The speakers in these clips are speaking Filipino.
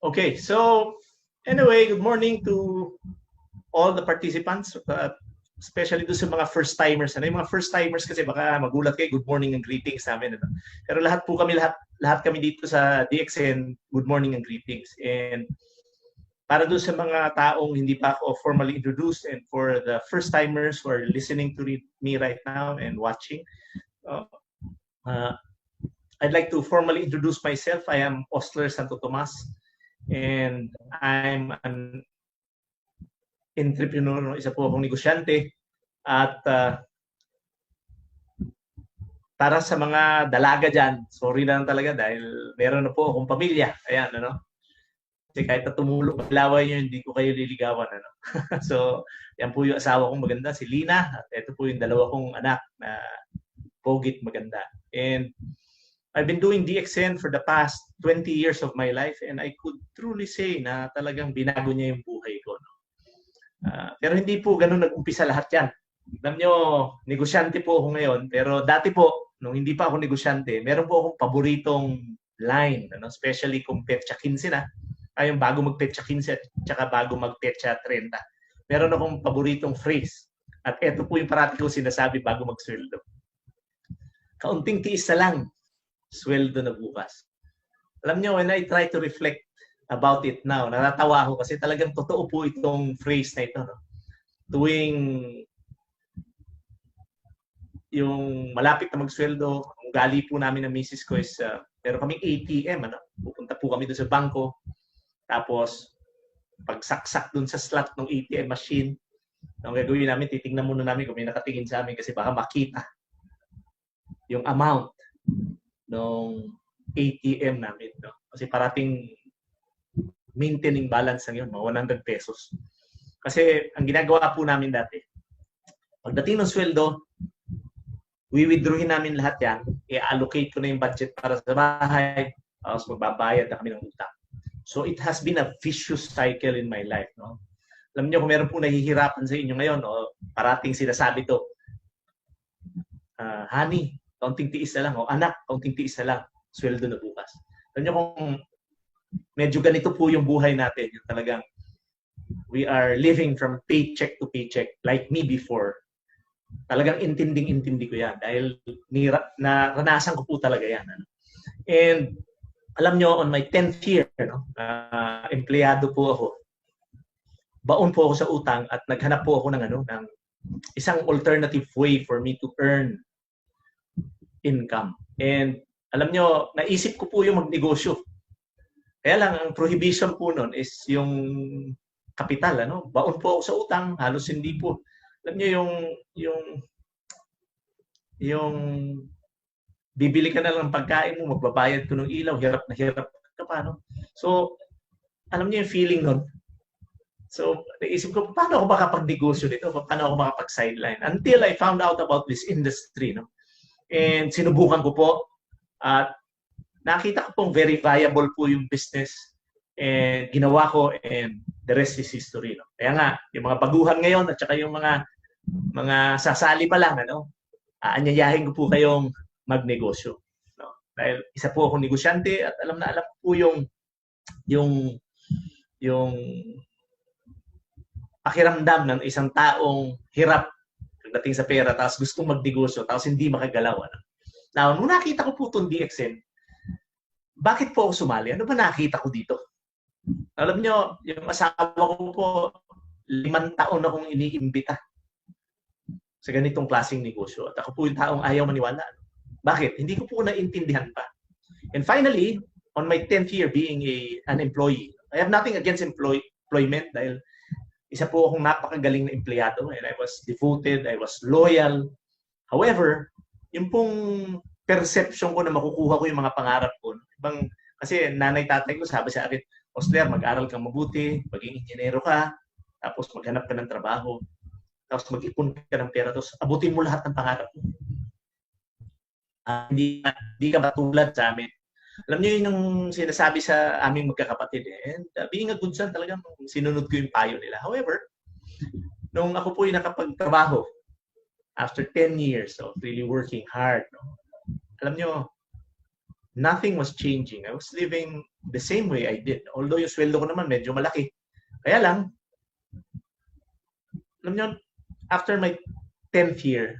Okay, so anyway, good morning to all the participants, especially do sa mga first-timers. Ano yung mga first-timers kasi baka magulat kayo, good morning and greetings namin. Ano? Pero lahat kami dito sa DXN, good morning and greetings. And para doon sa mga taong hindi pa ako formally introduced and for the first-timers who are listening to me right now and watching, I'd like to formally introduce myself. I am Osler Santo Tomas, and I'm an entrepreneur, isa po akong negosyante. At para sa mga dalaga dyan, sorry lang talaga dahil meron na po akong pamilya. Ayan, ano? Kasi kahit na tumulong, laway nyo, hindi ko kayo liligawan. Ano? So, yan po yung asawa kong maganda, si Lina. At ito po yung dalawa kong anak na pogit maganda. And I've been doing DXN for the past 20 years of my life, and I could truly say na talagang binago niya yung buhay ko. No? Pero hindi po ganun nag-umpisa lahat yan. Alam nyo, negosyante po ako ngayon, pero dati po, nung hindi pa ako negosyante, meron po akong paboritong line, ano? Especially kung petsa 15 na, yung bago mag-petsa 15 at saka bago mag-petsa 30. Meron akong paboritong phrase. At ito po yung parati ko sinasabi bago mag-sweldo. Kaunting tiis na lang, sweldo na bukas. Alam nyo, when I try to reflect about it now, natatawa ako kasi talagang totoo po itong phrase na ito. No? Tuwing yung malapit na magsweldo, ang gali po namin ng misis ko is, meron kaming ATM, ano? Pupunta po kami doon sa bangko, tapos pagsaksak doon sa slot ng ATM machine, ang gagawin namin, titignan muna namin kung may nakatingin sa amin kasi baka makita yung amount ng ATM namin. No? Kasi parating maintaining balance lang yun, mga 100 pesos. Kasi ang ginagawa po namin dati, pagdating ng sweldo, withdrawin namin lahat yan, i-allocate ko na yung budget para sa bahay, tapos magbabayad na kami ng utang. So it has been a vicious cycle in my life. No? Alam niyo, kung meron po nahihirapan sa inyo ngayon, o parating sinasabi to, honey, kaunting tiis na lang, o anak, kaunting tiis na lang, sweldo na bukas. Alam niyo kung medyo ganito po yung buhay natin, yung talagang we are living from paycheck to paycheck, like me before. Talagang intinding-intindi ko yan dahil naranasan ko po talaga yan. Ano? And alam nyo, on my 10th year, no, empleyado po ako. Baon po ako sa utang at naghanap po ako ng isang alternative way for me to earn income. And alam nyo, naisip ko po yung magnegosyo. Kaya lang, ang prohibition po nun is yung kapital. Ano? Baon po ako sa utang, halos hindi po. Alam niyo yung bibili ka na lang pagkain mo, magbabayad ko ng ilaw, hirap na hirap ka pa, no? So, alam niyo yung feeling nun. So, naisip ko, paano ako makapag-negosyo dito? Paano ako makapag-sideline? Until I found out about this industry, no? And sinubukan ko po at nakita ko pong very viable po yung business and ginawa ko and the rest is history. No? Kaya nga, yung mga baguhan ngayon at saka yung mga sasali pa lang, aanyayahin ko po kayong magnegosyo. No? Dahil isa po akong negosyante at alam ko po yung pakiramdam ng isang taong hirap pagdating sa pera tapos gustong magnegosyo tapos hindi makagalaw. Ano? Now, nung nakita ko po itong DXN, bakit po ako sumali? Ano ba nakita ko dito? Alam nyo, yung asawa ko po, 5 taon akong iniimbita sa ganitong klaseng negosyo. At ako po yung taong ayaw maniwala. Bakit? Hindi ko po naintindihan pa. And finally, on my 10th year being an employee, I have nothing against employment dahil isa po akong napakagaling na empleyado and I was devoted, I was loyal. However, yung pong perception ko na makukuha ko yung mga pangarap ko, kasi nanay-tatay ko sabi sa akin, Osler, mag-aral kang mabuti, maging inhinyero ka, tapos maghanap ka ng trabaho, tapos mag-ipon ka ng pera, tapos abutin mo lahat ng pangarap mo. Hindi ka matulad sa amin. Alam niyo yung sinasabi sa aming magkakapatid. And being a good son, talagang sinunod ko yung payo nila. However, nung ako po yung nakapagtrabaho, after 10 years of really working hard, alam niyo, nothing was changing. I was living the same way I did. Although yung sweldo ko naman medyo malaki. Kaya lang, alam nyo, after my 10th year,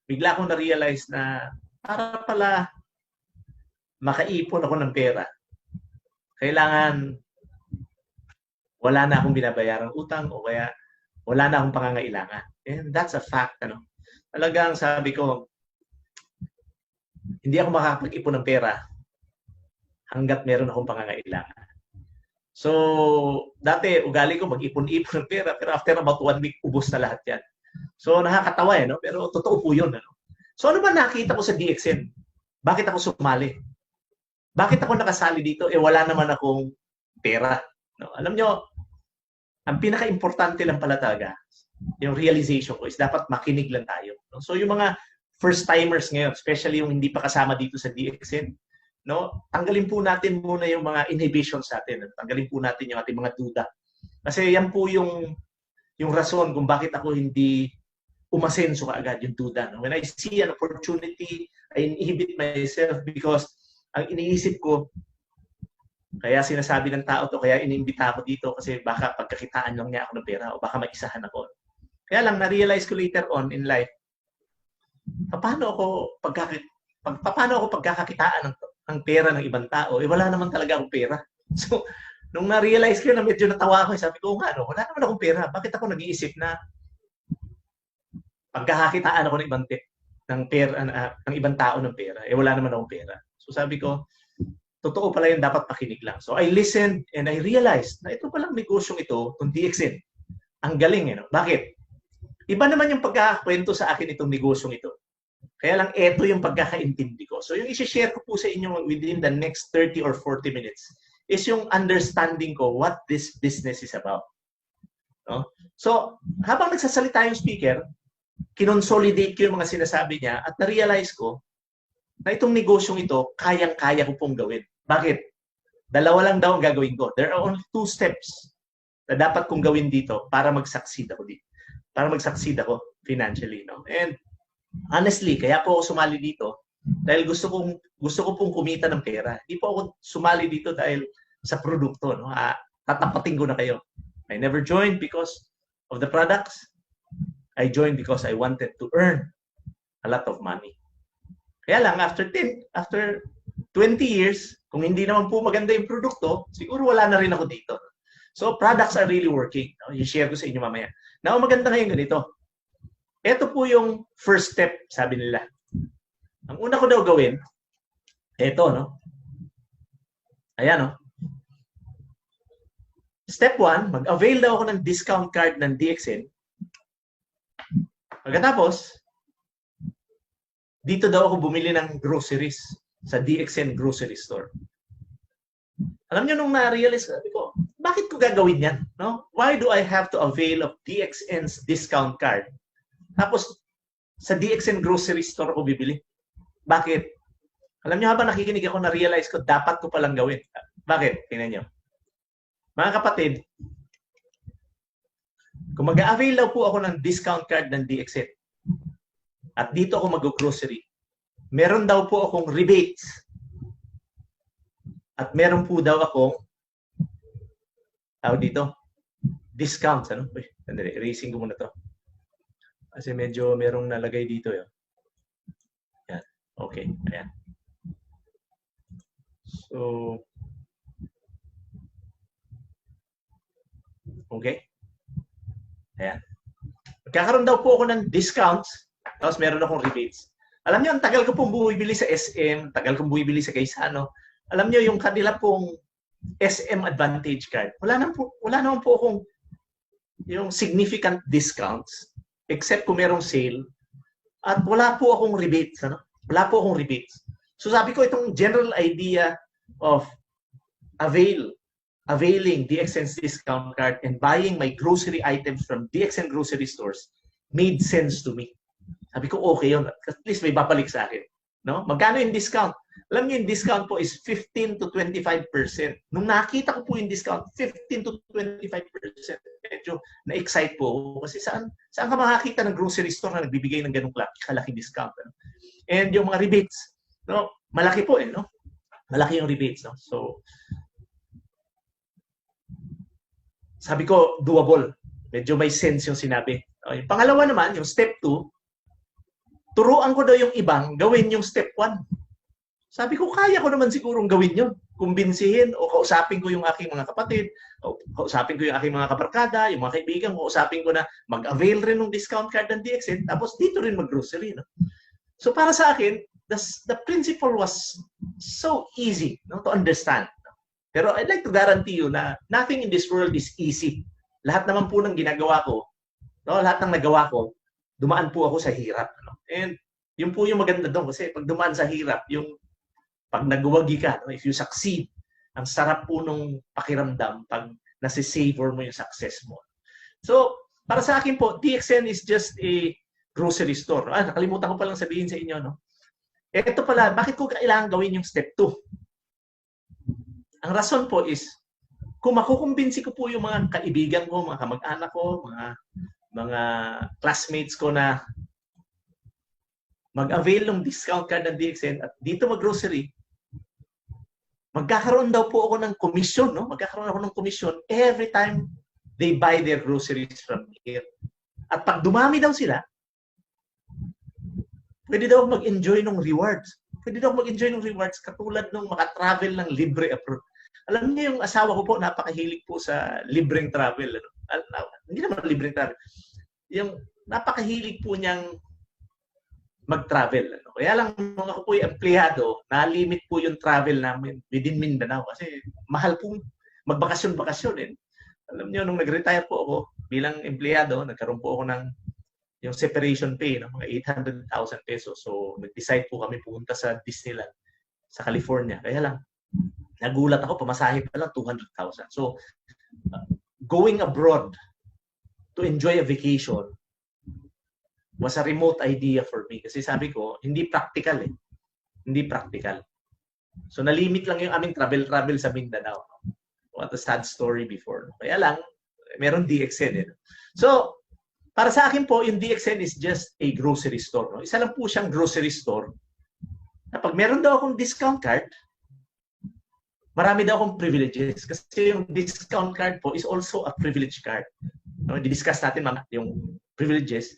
bigla akong na-realize na para pala makaipon ako ng pera, kailangan wala na akong binabayarang utang o kaya wala na akong pangangailangan. And that's a fact. Talagang sabi ko, hindi ako makakapag-ipon ng pera hanggat meron akong pangangailangan. So, dati ugali ko mag-ipon-ipon ng pera, pero after about 1 week, ubos na lahat yan. So, nakakatawa no? Pero totoo po yun. So, ano ba nakita ko sa DXN? Bakit ako sumali? Bakit ako nakasali dito? Wala naman akong pera. No? Alam nyo, ang pinaka-importante lang pala talaga, yung realization ko is dapat makinig lang tayo. No? So, yung mga first-timers ngayon, especially yung hindi pa kasama dito sa DXN, no? Tanggalin po natin muna yung mga inhibitions natin. Tanggalin po natin yung ating mga duda. Kasi yan po yung rason kung bakit ako hindi umasenso kaagad, yung duda. No? When I see an opportunity, I inhibit myself because ang iniisip ko, kaya sinasabi ng tao to, kaya inimbita ako dito kasi baka pagkakitaan lang niya ako ng pera o baka maisahan ako. Kaya lang, na-realize ko later on in life, paano ako pagkakakitaan ng pera ng ibang tao? Wala naman talaga akong pera. So, nung na-realize ko na medyo natawa ako, sabi ko, wala naman akong pera. Bakit ako nag-iisip na pagkakakitaan ako ng ibang tao ng pera? Wala naman akong pera. So sabi ko, totoo pala yun, dapat pakinig lang. So I listened and I realized na ito palang negosyong ito, itong DXN. Ang galing, no? Bakit? Iba naman yung pagkakakwento sa akin itong negosyong ito. Kaya lang, ito yung pagkakaintindi ko. So yung isi-share ko po sa inyo within the next 30 or 40 minutes is yung understanding ko what this business is about. No? So, habang nagsasalita yung speaker, kinonsolidate ko yung mga sinasabi niya at na-realize ko na itong negosyong ito, kayang-kaya ko pong gawin. Bakit? Dalawa lang daw ang gagawin ko. There are only 2 steps na dapat kong gawin dito para mag-succeed ako dito. Para mag-succeed ako financially. No? And honestly, kaya po ako sumali dito dahil gusto ko pong kumita ng pera. Hindi po ako sumali dito dahil sa produkto. No? Tatapatin ko na kayo. I never joined because of the products. I joined because I wanted to earn a lot of money. Kaya lang, after 20 years, kung hindi naman po maganda yung produkto, siguro wala na rin ako dito. So, products are really working. I-share ko sa inyo mamaya. Now, maganda ngayon ganito. Ito po yung first step, sabi nila. Ang una ko daw gawin, ito, no? Ayan, no? Step 1, mag-avail daw ako ng discount card ng DXN. Pagkatapos, dito daw ako bumili ng groceries sa DXN grocery store. Alam niyo nung na-realize ko, bakit ko gagawin yan? No? Why do I have to avail of DXN's discount card? Tapos, sa DXN grocery store ako bibili. Bakit? Alam niyo habang nakikinig ako, na-realize ko, dapat ko palang gawin. Bakit? Tingnan niyo. Mga kapatid, kung mag-avail daw po ako ng discount card ng DXN, at dito ako mag-grocery, meron daw po akong rebates. At meron po daw akong dito, discounts. Ano? Uy, sandali, erasing ko muna to. Kasi medyo merong nalagay dito. Yan. Yan. Okay. Ayan. So, okay. Ayan. Magkakaroon daw po ako ng discounts. Tapos meron akong rebates. Alam niyo, ang tagal ko pong bumibili sa SM, tagal kong bumibili sa Gaisano. Alam niyo, yung kanila pong SM Advantage card, wala naman po akong yung significant discounts except kung merong sale at wala po akong rebates. Ano? Wala po akong rebates. So sabi ko, itong general idea of availing DXN's discount card and buying my grocery items from DXN grocery stores made sense to me. Sabi ko, okay yun. At least may babalik sa akin. No? Magkano yung discount? Alam niyo, yung discount po is 15 to 25%. Nung nakita ko po yung discount, 15 to 25%. Medyo na-excite po. Kasi saan ka makakita ng grocery store na nagbibigay ng ganung kalaking discount? No? And yung mga rebates, no? Malaki po no? Malaki yung rebates. No? So, sabi ko, doable. Medyo may sense yung sinabi. Yung pangalawa naman, yung step 2, turuan ko daw yung ibang gawin yung step 1. Sabi ko, kaya ko naman sigurong gawin yun. Kumbinsihin o kausapin ko yung aking mga kapatid, o kausapin ko yung aking mga kabarkada, yung mga kaibigan, kausapin ko na mag-avail rin ng discount card ng DXN, tapos dito rin mag-grocery. No? So para sa akin, the principle was so easy, no, to understand. Pero I'd like to guarantee you na nothing in this world is easy. Lahat naman po ng ginagawa ko, no, lahat ng nagawa ko, dumaan po ako sa hirap. No? And yun po yung maganda doon kasi pag dumaan sa hirap, yung pag nagwagi ka, no, if you succeed, ang sarap po nung pakiramdam pag nasi-savor mo yung success mo. So, para sa akin po, DXN is just a grocery store. Nakalimutan ko palang sabihin sa inyo, no? Ito pala, bakit ko kailangan gawin yung step 2? Ang rason po is, kung makukumbinsi ko po yung mga kaibigan ko, mga kamag-anak ko, mga classmates ko na mag-avail ng discount card ng DXN at dito mag-grocery, magkakaroon daw po ako ng commission, no? Magkakaroon ako ng commission every time they buy their groceries from here. At pag dumami daw sila, pwede daw mag-enjoy ng rewards. Pwede daw mag-enjoy ng rewards katulad ng maka-travel ng libre abroad. Alam niyo yung asawa ko po, napakahilig po sa libreng travel. Ano? Hindi naman libreng travel. Yung napakahilig po niyang mag-travel. Ano? Kaya lang, nung ako po yung empleyado, na-limit po yung travel namin within Mindanao. Kasi mahal po magbakasyon-bakasyon. Eh. Alam niyo, nung nag-retire po ako bilang empleyado, nagkaroon po ako ng yung separation pay, no? Mga 800,000 pesos. So, nag-decide po kami pumunta sa Disneyland sa California. Kaya lang, nagulat ako, pamasahe pa lang 200,000. So, going abroad to enjoy a vacation was a remote idea for me. Kasi sabi ko, hindi practical eh. Hindi practical. So, nalimit lang yung aming travel sa Mindanao. What a sad story before. Kaya lang, meron DXN eh. So, para sa akin po, yung DXN is just a grocery store. No? Isa lang po siyang grocery store na pag meron daw akong discount card, marami daw akong privileges. Kasi yung discount card po is also a privilege card. No? Di-discuss natin yung privileges.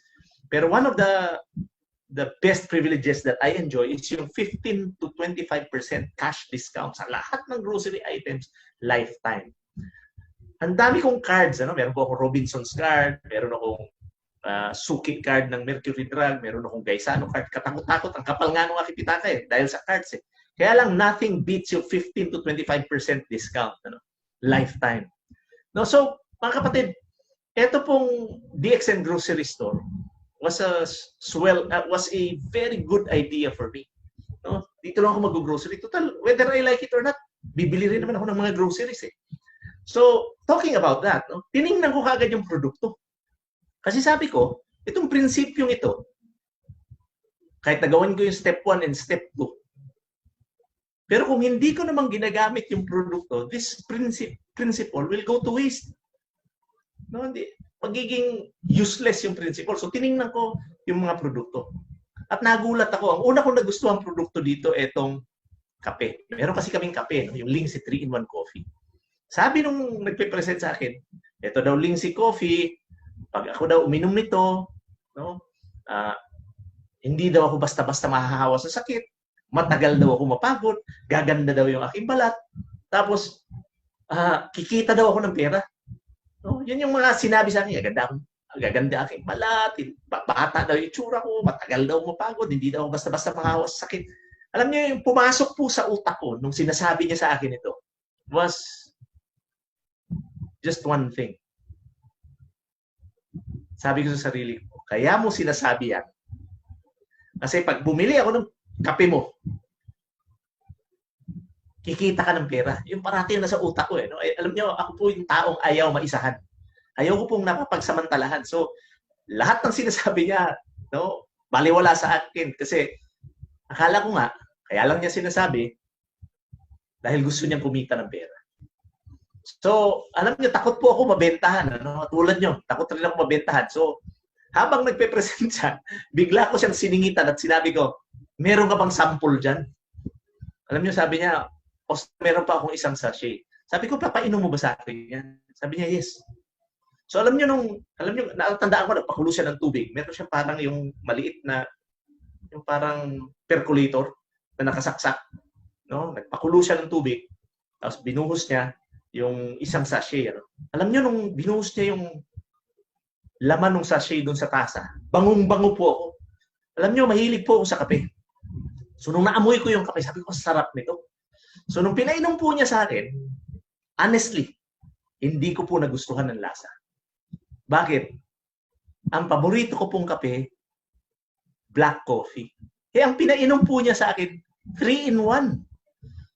Pero one of the best privileges that I enjoy is yung 15 to 25% cash discount sa lahat ng grocery items lifetime. Ang dami kong cards. Ano? Meron po akong Robinson's card, meron akong Suki card ng Mercury Drug, meron akong Gaisano card. Katakot-takot, ang kapal nga nung aking pitaka eh, dahil sa cards eh. Kaya lang, nothing beats yung 15 to 25% discount. Ano? Lifetime. No, so, mga kapatid, ito pong DXN Grocery Store was a very good idea for me. No? Dito lang ako mag-grocery. Total, whether I like it or not, bibili rin naman ako ng mga groceries eh. So, talking about that, no? Tiningnan ko kagad yung produkto. Kasi sabi ko, itong prinsipyong ito, kahit nagawin ko yung step 1 and step 2, pero kung hindi ko naman ginagamit yung produkto, this principle will go to waste. No, hindi. Magiging useless yung principle. So, tiningnan ko yung mga produkto. At nagulat ako. Ang una kong nagustuhan produkto dito, itong kape. Meron kasi kaming kape, no? Yung Lingsi 3-in-1 coffee. Sabi nung nagpe-present sa akin, ito daw Lingsi coffee, pag ako daw uminom nito, no, hindi daw ako basta-basta mahahawa sa sakit, matagal daw ako mapagod, gaganda daw yung aking balat, tapos kikita daw ako ng pera. No? Yun yung mga sinabi sa akin, gaganda aking balat, bata daw yung itsura ko, matagal daw mapagod, hindi daw basta-basta mahahawa sa sakit. Alam niyo, yung pumasok po sa utak ko nung sinasabi niya sa akin ito was just one thing. Sabi ko sa sarili ko, kaya mo sinasabi yan. Kasi pag bumili ako ng kape mo, kikita ka ng pera. Yung parati na sa utak ko eh. No? Alam niyo, ako po yung taong ayaw maisahan. Ayaw ko pong napapagsamantalahan. So, lahat ng sinasabi niya, no, baliwala sa akin. Kasi akala ko nga, kaya lang niya sinasabi, dahil gusto niyang kumita ng pera. So, alam niyo, takot po ako mabentahan. Ano? Tulad niyo, takot rin ako mabentahan. So, habang nagpe-present siya, bigla ko siyang siningitan at sinabi ko, meron ka bang sample dyan? Alam niyo, sabi niya, meron pa akong isang sachet. Sabi ko, papainom mo ba sa akin yan? Sabi niya, yes. So alam niyo, natandaan ko, nagpakulo siya ng tubig. Meron siya parang yung maliit na, yung parang percolator na nakasaksak. No? Nagpakulo siya ng tubig, tapos binuhos niya yung isang sachet. Ano? Alam niyo, nung binuhos niya yung laman ng sachet doon sa tasa, bangong-bango po ako. Alam niyo, mahilig po ako sa kape. So nung naamoy ko yung kape, sabi ko, sarap nito. So nung pinainom po niya sa akin, honestly, hindi ko po nagustuhan ng lasa. Bakit? Ang paborito ko pong kape, black coffee. Eh, ang pinainom po niya sa akin, 3-in-1.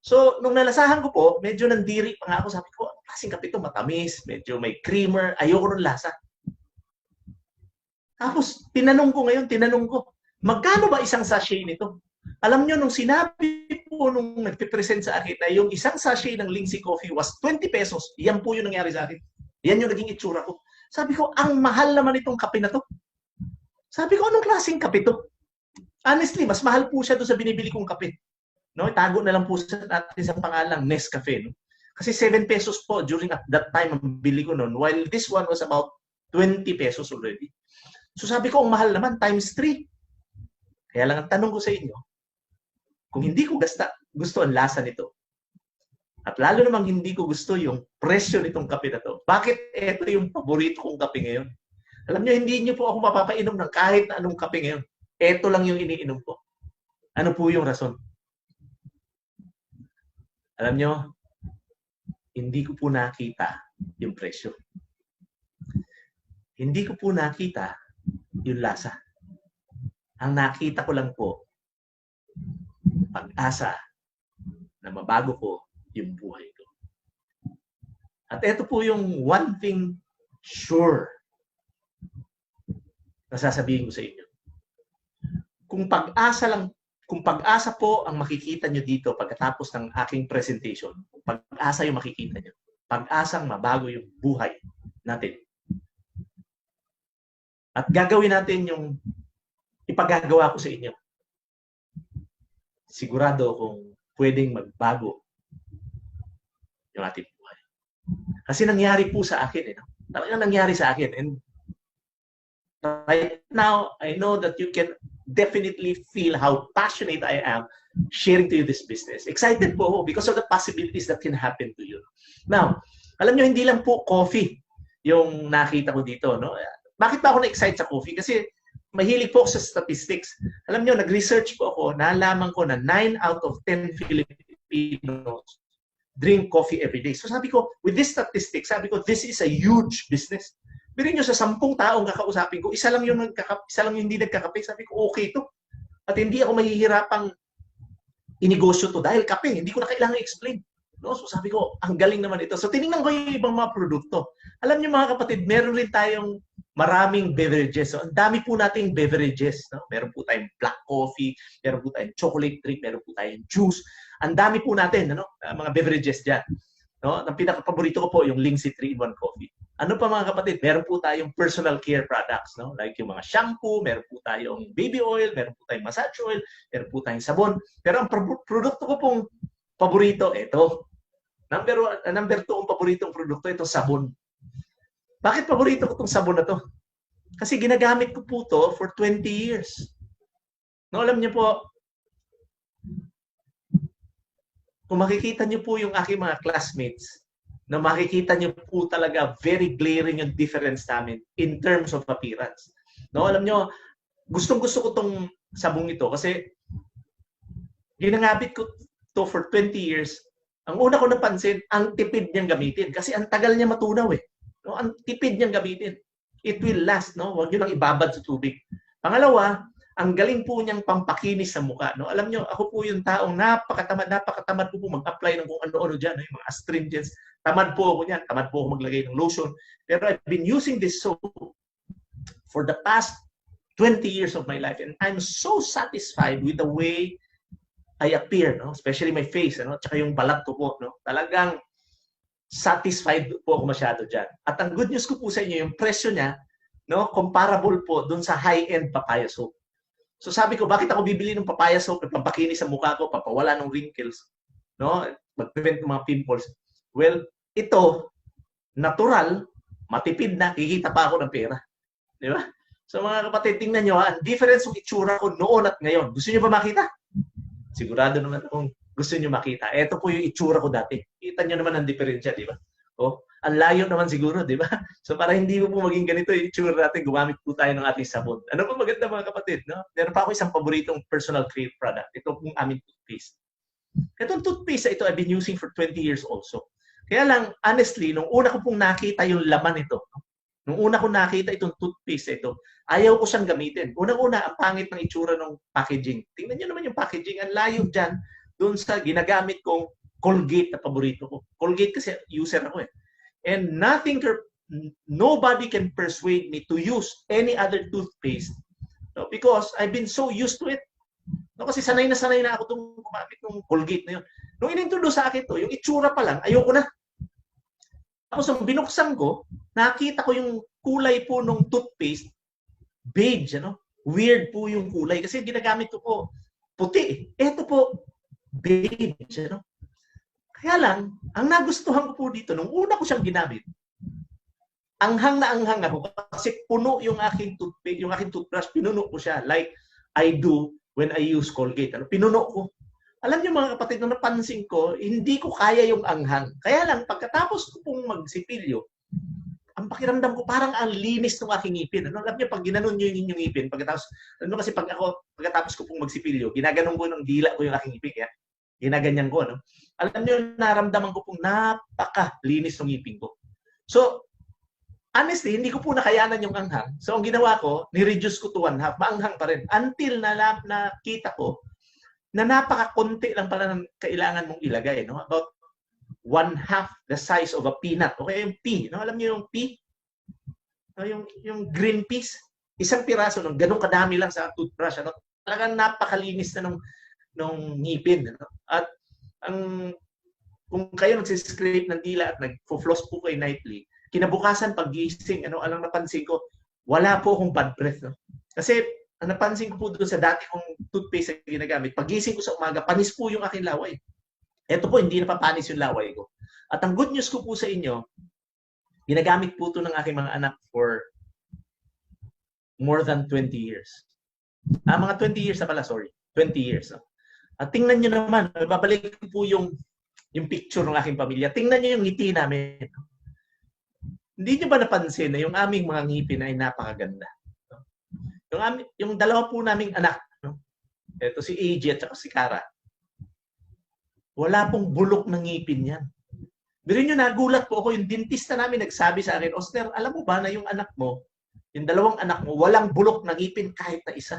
So, nung nalasahan ko po, medyo nandiri pa nga ako. Sabi ko, kasing kape ito, matamis, medyo may creamer, ayoko ng lasa. Tapos, tinanong ko, magkano ba isang sachet nito? Alam nyo, nung sinabi po nung nagpipresent sa akin na yung isang sachet ng Lindsay Coffee was 20 pesos, yan po yung nangyari sa akin. Yan yung naging itsura ko. Sabi ko, ang mahal naman itong kape na to. Sabi ko, anong klaseng kape to? Honestly, mas mahal po siya doon sa binibili kong kape. No, itago na lang po natin sa pangalang Nescafe. No? Kasi 7 pesos po during at that time ang bili ko noon, while this one was about 20 pesos already. So sabi ko, ang mahal naman, times 3. Kaya lang ang tanong ko sa inyo, kung hindi ko gusto ang lasa nito, at lalo namang hindi ko gusto yung presyo nitong kape na to, bakit ito yung paborito kong kape ngayon? Alam niyo, hindi niyo po ako mapapainom ng kahit na anong kape ngayon. Ito lang yung iniinom ko. Ano po yung rason? Alam niyo, hindi ko po nakita yung presyo. Hindi ko po nakita yung lasa. Ang nakita ko lang po, pag-asa na mabago ko yung buhay ko. At ito po yung one thing sure na sasabihin ko sa inyo. Kung pag-asa po ang makikita nyo dito pagkatapos ng aking presentation, kung pag-asa yung makikita nyo, pag-asang mabago yung buhay natin. At gagawin natin yung ipagagawa ko sa inyo. Sigurado kung pwedeng magbago yung ating buhay. Kasi nangyari po sa akin. Talagang nangyari sa akin. And right now, I know that you can definitely feel how passionate I am sharing to you this business. Excited po ako because of the possibilities that can happen to you. Now, alam nyo, hindi lang po coffee yung nakita ko dito. No? Bakit ba ako na-excite sa coffee? Kasi mahilig po ako sa statistics. Alam nyo, nag-research po ako, nalaman ko na 9 out of 10 Filipinos drink coffee every day. So sabi ko, with this statistics, sabi ko, this is a huge business. Birin nyo, sa 10 taong kakausapin ko, isa lang yung hindi nagkakape. Sabi ko, okay to. At hindi ako mahihirapang inegosyo to dahil kape. Hindi ko na kailangan i-explain. No? So sabi ko, ang galing naman ito. So tinignan ko yung ibang mga produkto. Alam niyo mga kapatid, meron rin tayong maraming beverages. So ang dami po nating beverages. No? Meron po tayong black coffee, meron po tayong chocolate drink, meron po tayong juice. Ang dami po natin, mga beverages dyan. No? Ang pinaka-paborito ko po yung Lindsay 3-in-1 coffee. Ano pa mga kapatid? Meron po tayong personal care products. No? Like yung mga shampoo, meron po tayong baby oil, meron po tayong massage oil, meron po tayong sabon. Pero ang produkto ko pong paborito, ito. Number 2 ang paboritong produkto, ito sabon. Bakit paborito ko itong sabon na to? Kasi ginagamit ko po to for 20 years. No, alam niyo po, kung makikita niyo po yung aking mga classmates, na makikita niyo po talaga very glaring yung difference namin in terms of appearance. No, alam niyo, gustong-gusto ko tong sabong ito kasi ginamit ko to for 20 years. Ang una ko napansin, ang tipid niyang gamitin kasi ang tagal niya matunaw eh. No, ang tipid niyang gamitin. It will last, no? Huwag niyo lang ibabad sa tubig. Pangalawa, ang galing po niyang pampakinis sa mukha, no? Alam niyo, ako po yung taong napakatamad ko po mag-apply ng kung ano-ano diyan, no? Yung mga astringents. Tamad po ako niyan, tamad po ako maglagay ng lotion. Pero I've been using this soap for the past 20 years of my life and I'm so satisfied with the way I appear, no? Especially my face, no? Tsaka yung balat ko po, no? Talagang satisfied po ako masyado dyan. At ang good news ko po sa inyo, yung presyo niya, no, comparable po dun sa high-end papaya soap. So sabi ko, bakit ako bibili ng papaya soap na pampakinis sa mukha ko, papawala ng wrinkles, no, mag-prevent ng mga pimples? Well, ito, natural, matipid na, kikita pa ako ng pera. Di ba? So mga kapatid, tingnan nyo ha, difference ng itsura ko noon at ngayon. Gusto nyo ba makita? Sigurado naman akong gusto nyo makita. Ito po yung itsura ko dati. Kita nyo naman ang diferensya, di ba? Oh, ang layo naman siguro, di ba? So para hindi po maging ganito yung itsura natin, gumamit po tayo ng ating sabon. Ano po maganda mga kapatid, no? Meron pa ako isang paboritong personal care product. Ito pong aming toothpaste. Itong toothpaste ito I've been using for 20 years also. Kaya lang, honestly, nung una ko pong nakita yung laman ito, nung una ko nakita itong toothpaste ito, ayaw ko siyang gamitin. Unang-una, ang pangit ng itsura ng packaging. Tingnan nyo naman yung packaging. Ang layo dyan doon sa ginagamit kong Colgate na paborito ko. Colgate kasi user ako eh. And nobody can persuade me to use any other toothpaste, no, because I've been so used to it. No, kasi sanay na ako itong gumamit ng Colgate na yun. Nung inintroduce sa akin to, yung itsura pa lang, ayoko na. Tapos nung binuksan ko, nakita ko yung kulay po ng toothpaste, beige, ano? Weird po yung kulay. Kasi ginagamit ko po, puti. Ito po, beige, ano? Kaya lang, ang nagustuhan ko po dito, nung una ko siyang ginamit, anghang na anghang ako kasi puno yung aking toothpaste, yung aking toothbrush, pinuno ko siya like I do when I use Colgate. Ano? Pinuno ko. Alam niyo mga kapatid, nung napansin ko, hindi ko kaya yung anghang. Kaya lang, pagkatapos ko pong magsipilyo, ang pakiramdam ko parang ang linis ng aking ngipin. Ano? Alam niyo, pag ginanon niyo yung inyong ngipin, pagkatapos, ano kasi pagkatapos ko pong magsipilyo, ginaganon ko ng dila ko yung aking ngipin. Kaya, ginaganyan ko. Ano? Alam niyo, naramdaman ko pong napaka-linis ng ngipin ko. So, honestly, hindi ko po nakayanan yung anghang. So, ang ginawa ko, ni-reduce ko to 1/2. Maanghang pa rin. Until nakita ko na napaka-konti lang pala ng kailangan mong ilagay. No? About 1/2 the size of a peanut. Okay, yung pea. No? Alam niyo yung pea? No? Yung green peas. Isang piraso, no? Ganun kadami lang sa toothbrush. Ano? Talagang napakalinis na nung ngipin. Ano? At kung kayo nagsiscrape ng dila at nag-floss po kayo nightly, kinabukasan paggising, alang napansin ko, wala po akong bad breath. No? Kasi ang napansin ko po doon sa dati kong toothpaste na ginagamit, paggising ko sa umaga, panis po yung aking laway. Ito po, hindi napapanis yung laway ko. At ang good news ko po sa inyo, ginagamit po ito ng aking mga anak for more than 20 years. Mga 20 years na pala, sorry. 20 years. No? At tingnan nyo naman, babalik ko po yung picture ng aking pamilya. Tingnan nyo yung ngiti namin. Hindi nyo ba napansin na yung aming mga ngipin ay napakaganda? Yung dalawa po naming anak, no? Ito si AJ at saka si Cara, wala pong bulok ng ngipin yan. Birin nyo, nagulat po ako, yung dentista namin nagsabi sa akin, Osner, alam mo ba na yung anak mo, yung dalawang anak mo, walang bulok ng ngipin kahit na isa.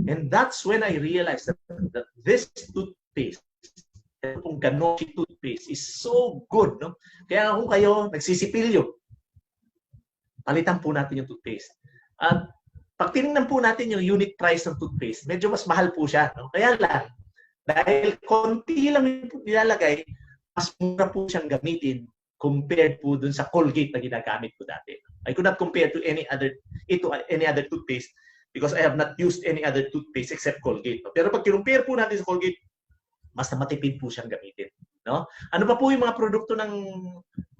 And that's when I realized that this toothpaste, itong Ganoshi toothpaste, is so good. No? Kaya kung kayo nagsisipilyo, palitan po natin yung toothpaste. At pag tinignan po natin yung unit price ng toothpaste, medyo mas mahal po siya. No? Kaya lang, dahil konti lang yung nilalagay, mas mura po siyang gamitin compared po dun sa Colgate na ginagamit ko dati. I could not compare to any other toothpaste because I have not used any other toothpaste except Colgate. No? Pero pag kinumpare po natin sa Colgate, mas matipid po siyang gamitin. No? Ano pa po yung mga produkto ng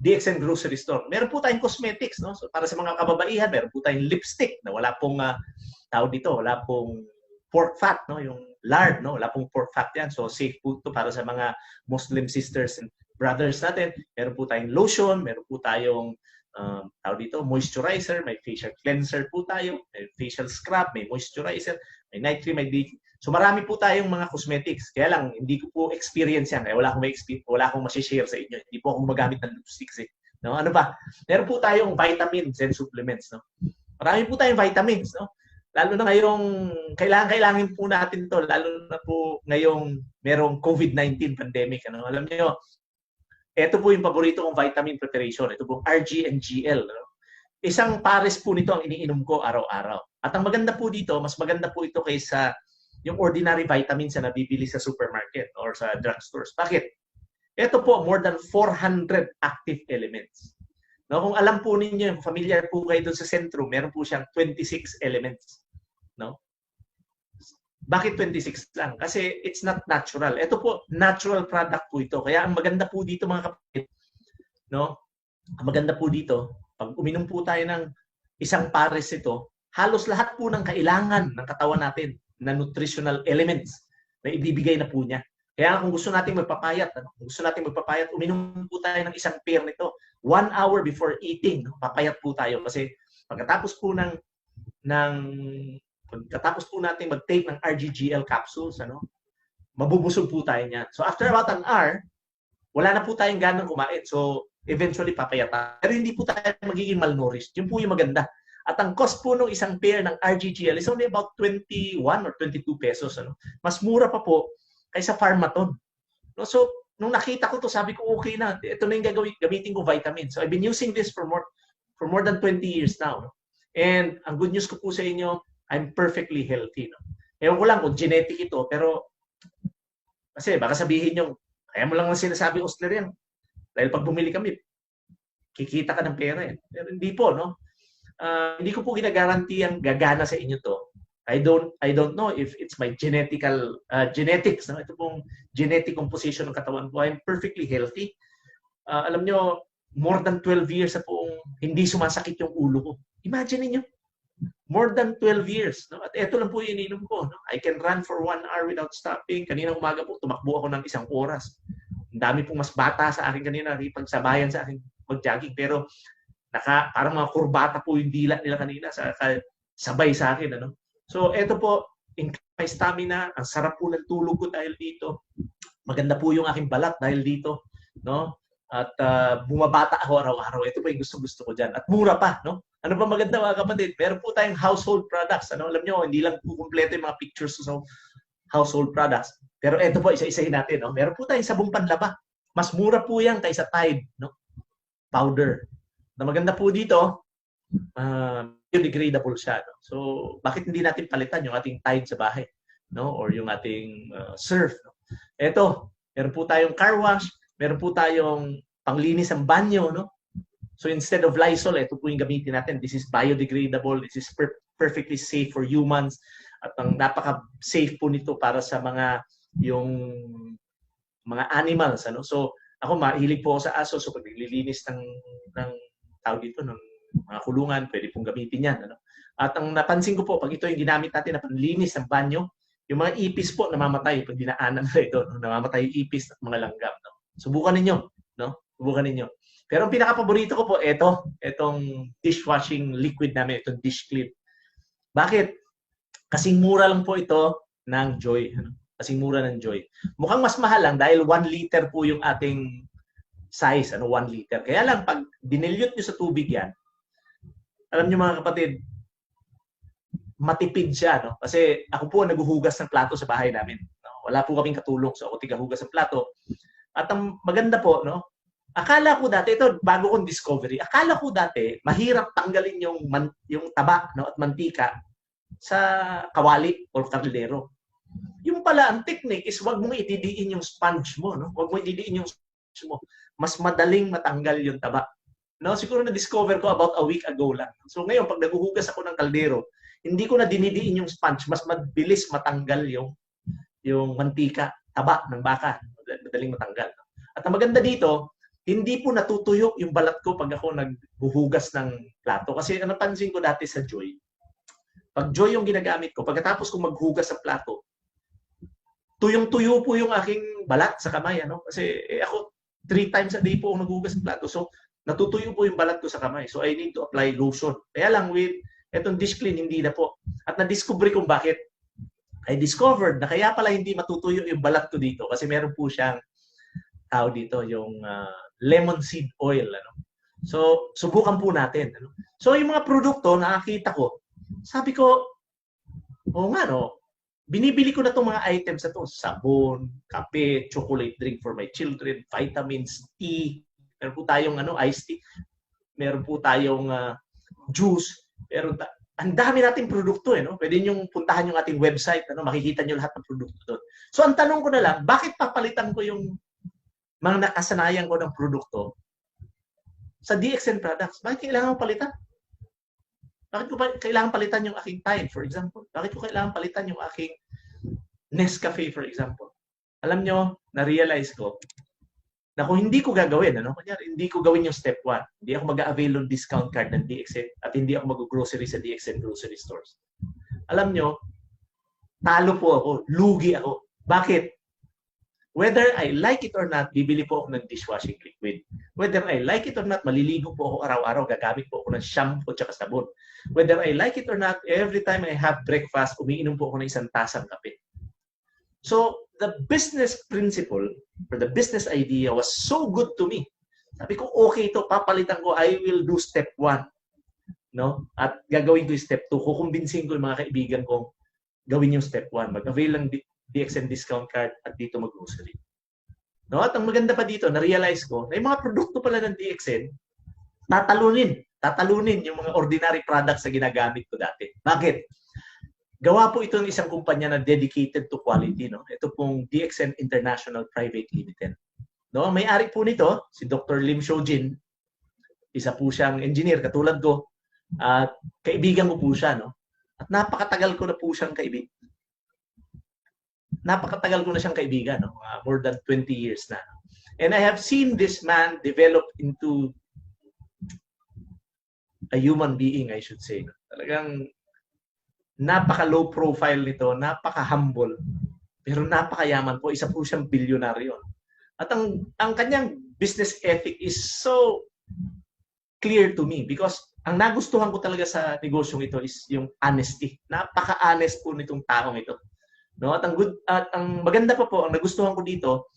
DXN Grocery Store? Meron po tayong cosmetics. No? So, para sa mga kababaihan, meron po tayong lipstick na wala pong tawag dito, wala pong pork fat, no? Yung lard, no? Wala pong pork fat yan. So, safe po ito para sa mga Muslim sisters and brothers natin. Meron po tayong lotion, meron po tayong tawag dito, moisturizer, may facial cleanser po tayo, may facial scrub, may moisturizer, may night cream, may day. So marami po tayong mga cosmetics. Kaya lang, hindi ko po experience yan. Wala akong masishare sa inyo. Hindi po ako gumagamit ng lipsticks. No? Ano ba? Meron po tayong vitamins and supplements. No? Marami po tayong vitamins. No? Lalo na ngayong, kailangan po natin to. Lalo na po ngayong merong COVID-19 pandemic. Ano? Alam niyo, ito po yung paborito kong vitamin preparation. Ito po RG and GL. No? Isang pares po nito ang iniinom ko araw-araw. At ang maganda po dito, mas maganda po ito kaysa yung ordinary vitamins na nabibili sa supermarket or sa drugstores. Bakit? Ito po, more than 400 active elements. No, kung alam po ninyo, familiar po kayo doon sa sentro, meron po siyang 26 elements. No? Bakit 26 lang? Kasi it's not natural. Ito po, natural product po ito. Kaya ang maganda po dito mga kapatid, no? Ang maganda po dito, pag uminom po tayo ng isang pares ito, halos lahat po ng kailangan ng katawan natin na nutritional elements na ibibigay na po niya. Kaya kung gusto nating magpapayat, kung gusto nating magpapayat, uminom po tayo ng isang pair nito. 1 hour before eating, papayat po tayo. Kasi pagkatapos po pagkatapos po natin mag-take ng RGGL capsules, mabubusog po tayo niyan. So after about an hour, wala na po tayong ganang kumain. So eventually papayat tayo. Pero hindi po tayo magiging malnourished. Yun po yung maganda. At ang cost po ng isang pair ng RGGL is only about 21 or 22 pesos. Mas mura pa po kaysa Pharmaton. No? So, nung nakita ko to, sabi ko, okay na. Ito na yung gamitin ko vitamin. So, I've been using this for more than 20 years now. No? And ang good news ko po sa inyo, I'm perfectly healthy. No? Ewan ko lang kung genetic ito, pero kasi baka sabihin nyo, kaya mo lang sinasabi, Ostler yan. Dahil pag bumili kami, kikita ka ng pera. Pero hindi po, no? Hindi ko po ginagaranti ang gagana sa inyo to. I don't know if it's my genetics. No? Ito pong genetic composition ng katawan ko. I'm perfectly healthy. Alam nyo, more than 12 years na pong hindi sumasakit yung ulo ko. Imagine niyo, more than 12 years. No? At ito lang po yung ininom ko. No? I can run for 1 hour without stopping. Kanina umaga po, tumakbo ako ng 1 oras. Ang dami pong mas bata sa akin kanina, nakipagsabayan sa akin mag-jogging. Pero parang mga kurbata po yung dila nila kanina, sabay sa akin. So, eto po, my stamina, ang sarap po ng tulog ko dahil dito. Maganda po yung aking balat dahil dito. No? At bumabata ako araw-araw. Ito po yung gusto-gusto ko dyan. At mura pa. No? Ano ba maganda mga kapatid? Meron po tayong household products. Alam nyo, hindi lang po kumpleto yung mga pictures sa household products. Pero ito po, isa-isahin natin. No? Meron po tayong sabong panlaba. Mas mura po yan kaysa Tide. No? Powder. Na maganda po dito, biodegradable siya. No? So, bakit hindi natin palitan yung ating Tide sa bahay? No? Or yung ating Surf? No? Ito, meron po tayong car wash, meron po tayong panglinis ng banyo. No? So, instead of Lysol, ito po yung gamitin natin. This is biodegradable. This is perfectly safe for humans. At ang napaka-safe po nito para sa yung mga animals. So, ako mahilig po ako sa aso. So, pag naglilinis ng tawag dito, ng mga kulungan, pwede pong gamitin yan. At ang napansin ko po, pag ito yung ginamit natin na panlinis ng banyo, yung mga ipis po namamatay pag dinaanan na ito. Namamatay yung ipis at mga langgam. Subukan ninyo. Subukan ninyo. Pero ang pinaka-paborito ko po, itong dishwashing liquid namin, itong dish clean. Bakit? Kasing mura lang po ito ng Joy. Kasing mura ng Joy. Mukhang mas mahal lang dahil 1 liter po yung ating size, 1 liter. Kaya lang, pag dinilyot nyo sa tubig yan, alam nyo mga kapatid, matipid siya. No? Kasi ako po naghuhugas ng plato sa bahay namin. No? Wala po kaming katulong, so ako tigahugas ng plato. At ang maganda po, akala ko dati, ito bago kong discovery, akala ko dati, mahirap tanggalin yung taba at mantika sa kawali o kaldero. Yung pala, ang technique is wag mong ididiin yung sponge mo. Wag mong ididiin yung sponge mo. Mas madaling matanggal yung taba. Siguro na-discover ko about a week ago lang. So ngayon, pag naguhugas ako ng kaldero, hindi ko na dinidiin yung sponge. Mas mabilis matanggal yung mantika, taba ng baka. Madaling matanggal. At ang maganda dito, hindi po natutuyo yung balat ko pag ako naghuhugas ng plato. Kasi napansin ko dati sa Joy, pag Joy yung ginagamit ko, pagkatapos kong maghugas ng plato, tuyong-tuyo po yung aking balat sa kamay. Kasi ako, 3 times a day po ako naghuhugas ng plato. So, natutuyo po yung balat ko sa kamay. So, I need to apply lotion. Kaya lang, with itong dish clean, hindi na po. At na-discover kung bakit. I discovered na kaya pala hindi matutuyo yung balat ko dito kasi meron po siyang tao dito, yung lemon seed oil. So, subukan po natin. So, yung mga produkto nakakita ko, sabi ko, nga binibili ko na itong mga items na ito. Sabon, kape, chocolate drink for my children, vitamins, tea, meron po tayong iced tea, meron po tayong juice, ang dami nating produkto. Pwede nyo puntahan yung ating website, makikita nyo lahat ng produkto doon. So, ang tanong ko na lang, bakit papalitan ko yung mga nakasanayan ko ng produkto sa DXN products? Bakit kailangan palitan? Bakit ko kailangan palitan yung aking Tide, for example? Bakit ko kailangan palitan yung aking Nescafe, for example? Alam nyo, na-realize ko, na kung hindi ko gagawin, kunyari, hindi ko gawin yung step 1, hindi ako mag-avail ng discount card ng DXN at hindi ako mag-grocery sa DXN grocery stores. Alam nyo, talo po ako, lugi ako. Bakit? Whether I like it or not, bibili po ako ng dishwashing liquid. Whether I like it or not, maliligo po ako araw-araw, gagamit po ako ng shampoo at sabon. Whether I like it or not, every time I have breakfast, umiinom po ako ng isang tasang kape. So, the business principle or the business idea was so good to me. Sabi ko, okay ito, papalitan ko, I will do step 1. No? At gagawin ko yung step 2. Kukumbinsin ko yung mga kaibigan kong gawin yung step 1. Mag-avail ng DXN discount card at dito mag-grocery. No? At ang maganda pa dito, na-realize ko, na yung mga produkto pala ng DXN, tatalunin yung mga ordinary products na ginagamit ko dati. Bakit? Gawa po ito ng isang kumpanya na dedicated to quality. No? Ito pong DXN International Private Limited. No? Ang may-ari po nito, si Dr. Lim Shojin, isa po siyang engineer, katulad ko, at kaibigan ko po siya. No? At napakatagal ko na po siyang kaibigan. Napakatagal ko na siyang kaibigan. No? More than 20 years na. And I have seen this man develop into a human being, I should say. No? Talagang napaka-low profile nito, napaka-humble, pero napakayaman po. Isa po siyang bilyonaryo. At ang kanyang business ethic is so clear to me because ang nagustuhan ko talaga sa negosyong ito is yung honesty. Napaka-honest po nitong taong ito. No? At ang maganda pa po, ang nagustuhan ko dito,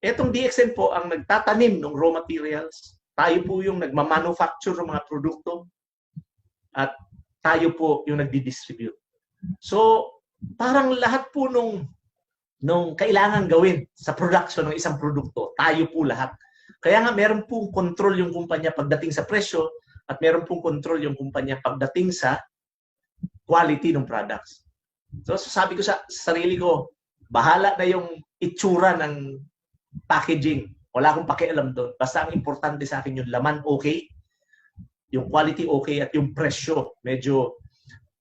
etong DXN po ang nagtatanim ng raw materials. Tayo po yung nagmamanufacture ng mga produkto. At tayo po yung nagdi-distribute. So, parang lahat po nung kailangan gawin sa production ng isang produkto, tayo po lahat. Kaya nga meron pong control yung kumpanya pagdating sa presyo at meron pong control yung kumpanya pagdating sa quality ng products. So, sabi ko sa sarili ko, bahala na yung itsura ng packaging. Wala akong pakialam doon. Basta ang importante sa akin yung laman okay, yung quality okay, at yung presyo, medyo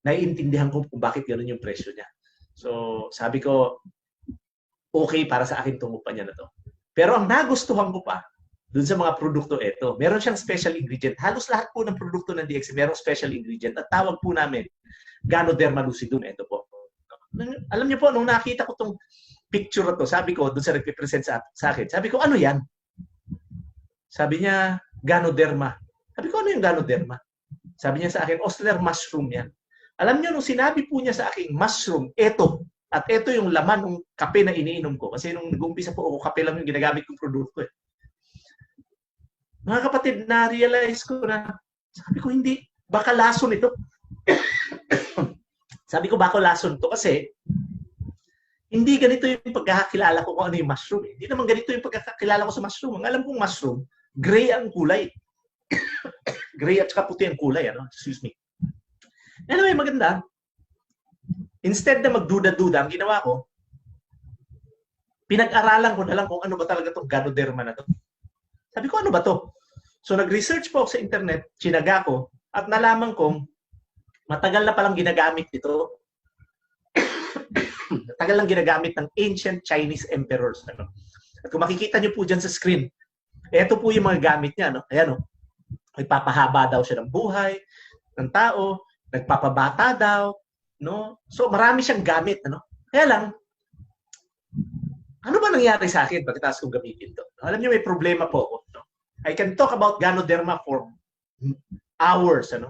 naiintindihan ko kung bakit gano'n yung presyo niya. So, sabi ko, okay para sa akin itong kumpanya na to. Pero ang nagustuhan ko pa, dun sa mga produkto ito, meron siyang special ingredient. Halos lahat po ng produkto ng DXN, merong special ingredient. At tawag po namin, Ganoderma lucidum. Ito po. Alam niyo po, nung nakita ko itong picture na to, sabi ko, dun sa nag-present sa akin, sabi ko, ano yan? Sabi niya, Ganoderma. Sabi ko, ano yung Ganoderma? Sabi niya sa akin, Osler mushroom yan. Alam niyo, nung sinabi po niya sa akin, mushroom, eto. At eto yung laman ng kape na iniinom ko. Kasi nung nag-umpisa po ako, kape lang yung ginagamit kong produkto. Mga kapatid, na-realize ko na, sabi ko, hindi, baka lason ito. Sabi ko, baka lason to kasi hindi ganito yung pagkakakilala ko kung ano yung mushroom. Hindi naman ganito yung pagkakakilala ko sa mushroom. Ang alam kong mushroom, gray ang kulay. Gray at saka puti ang kulay. Excuse me. Anyway, maganda. Instead na magduda-duda, ang ginawa ko, pinag-aralan ko na lang kung ano ba talaga itong Ganoderma na to. Sabi ko, ano ba to? So, nag-research po ako sa internet, chinaga ko, at nalaman kong matagal na palang ginagamit ito. Matagal lang ginagamit ng ancient Chinese emperors. At kung makikita nyo po dyan sa screen, ito po yung mga gamit niya. Ayan, nagpapahaba daw siya ng buhay ng tao, nagpapabata daw, no? So marami siyang gamit, Kaya lang, ano ba nangyari sa akin pagkatapos kong gamitin to? Alam niyo, may problema po ako, I can talk about Ganoderma for hours, and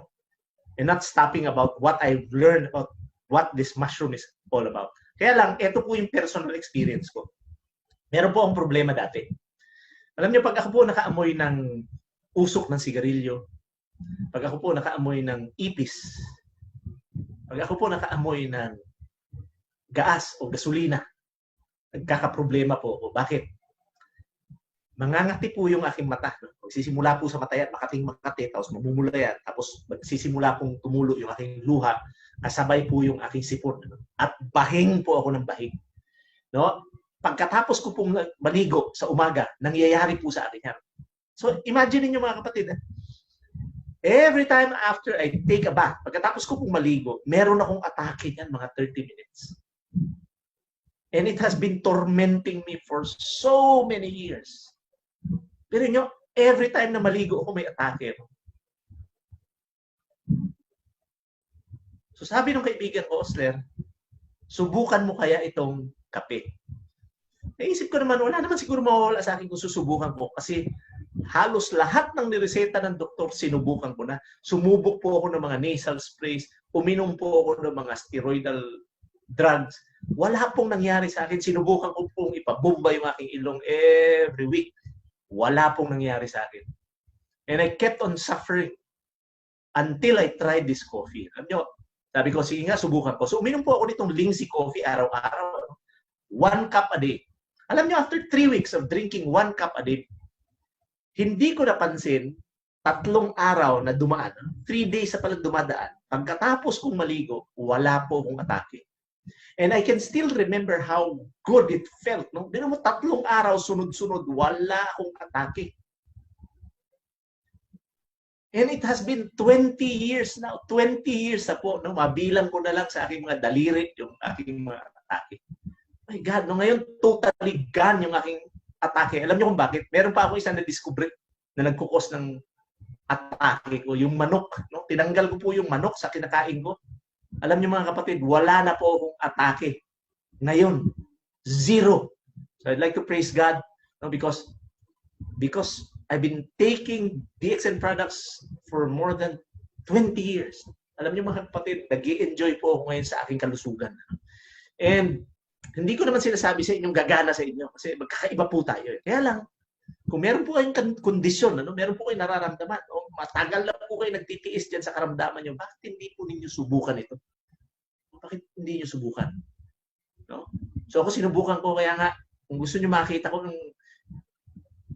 not stopping about what I've learned about what this mushroom is all about. Kaya lang, ito po yung personal experience ko. Meron po akong problema dati. Alam niyo, pag ako po nakaamoy ng usok ng sigarilyo, pag ako po nakaamoy ng ipis, pag ako po nakaamoy ng gas o gasolina, nagkakaproblema po ako. Bakit? Mangangati po yung aking mata. Magsisimula po sa mata yan, makating-makati, tapos mamumula yan, tapos magsisimula pong tumulo yung aking luha, kasabay po yung aking sipon. At bahing po ako ng bahing. No? Pagkatapos ko pong maligo sa umaga, nangyayari po sa akin yan. So, imagine niyo mga kapatid, every time after I take a bath, pagkatapos ko pong maligo, meron akong atake niyan mga 30 minutes. And it has been tormenting me for so many years. Pero nyo, every time na maligo ako, may atake. So sabi ng kaibigan ko, Osler, subukan mo kaya itong kape. Naisip ko naman, wala naman siguro mawawala sa akin kung susubukan ko. Kasi halos lahat ng nireseta ng doktor, sinubukan ko na. Sumubok po ako ng mga nasal sprays, uminom po ako ng mga steroidal drugs. Wala pong nangyari sa akin. Sinubukan ko pong ipabomba yung aking ilong every week. Wala pong nangyari sa akin. And I kept on suffering until I tried this coffee. Alam nyo, sabi ko, sige nga, subukan ko. So uminom po ako nitong Lindsay coffee araw-araw. 1 cup a day. Alam nyo, after 3 weeks of drinking 1 cup a day, hindi ko napansin 3 araw na dumaan. 3 days sa pala dumadaan. Pagkatapos kong maligo, wala po akong atake. And I can still remember how good it felt. No? Pero mo 3 araw sunod-sunod, wala akong atake. And it has been 20 years now. 20 years na po. No? Mabilang ko na lang sa aking mga daliri yung aking mga atake. My God, no, ngayon totally gone yung aking atake. Alam niyo kung bakit? Meron pa ako isang na-discover na nagkukos ng atake ko, yung manok. No? Tinanggal ko po yung manok sa kinakain ko. Alam niyo mga kapatid, wala na po akong atake. Ngayon, zero. So I'd like to praise God, no, because I've been taking DXN products for more than 20 years. Alam niyo mga kapatid, nag-i-enjoy po ako ngayon sa aking kalusugan. And hindi ko naman sinasabi sa inyong gagana sa inyo kasi magkakaiba po tayo. Kaya lang, kung meron po kayong kondisyon, ano, meron po kayong nararamdaman, o matagal na po kayo nagtitiis dyan sa karamdaman nyo, bakit hindi po ninyo subukan ito? Bakit hindi nyo subukan? No? So ako sinubukan ko, kaya nga, kung gusto nyo makita ko ng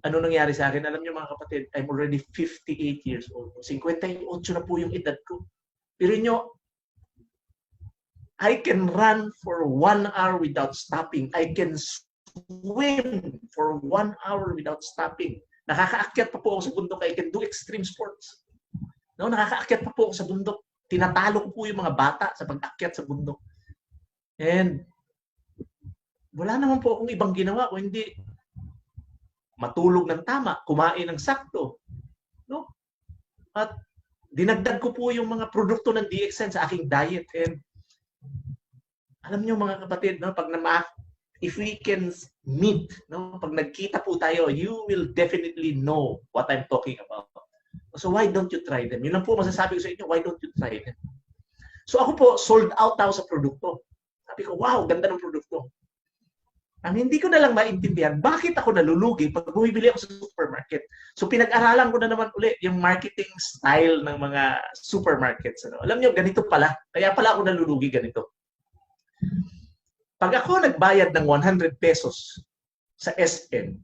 ano nangyari sa akin, alam nyo mga kapatid, I'm already 58 years old. 58 na po yung edad ko. Pero nyo, I can run for 1 hour without stopping. I can swim for 1 hour without stopping. Nakakaakyat pa po ako sa bundok. I can do extreme sports. No, nakakaakyat pa po ako sa bundok. Tinatalo ko po yung mga bata sa pag-akyat sa bundok. And wala naman po akong ibang ginawa kung hindi matulog ng tama, kumain ng sakto. No? At dinagdag ko po yung mga produkto ng DXN sa aking diet. And alam niyo mga kapatid, no, pag if we can meet, no, pag nagkita po tayo, you will definitely know what I'm talking about. So why don't you try them? Yun lang po masasabi ko sa inyo, why don't you try them? So ako po, sold out ako sa produkto. Sabi ko, wow, ganda ng produkto. Ang hindi ko na lang maintindihan, bakit ako nalulugi pag bumibili ako sa supermarket? So pinag-aralan ko na naman ulit yung marketing style ng mga supermarkets. Ano? Alam niyo, ganito pala. Kaya pala ako nalulugi ganito. Pag ako nagbayad ng 100 pesos sa SM,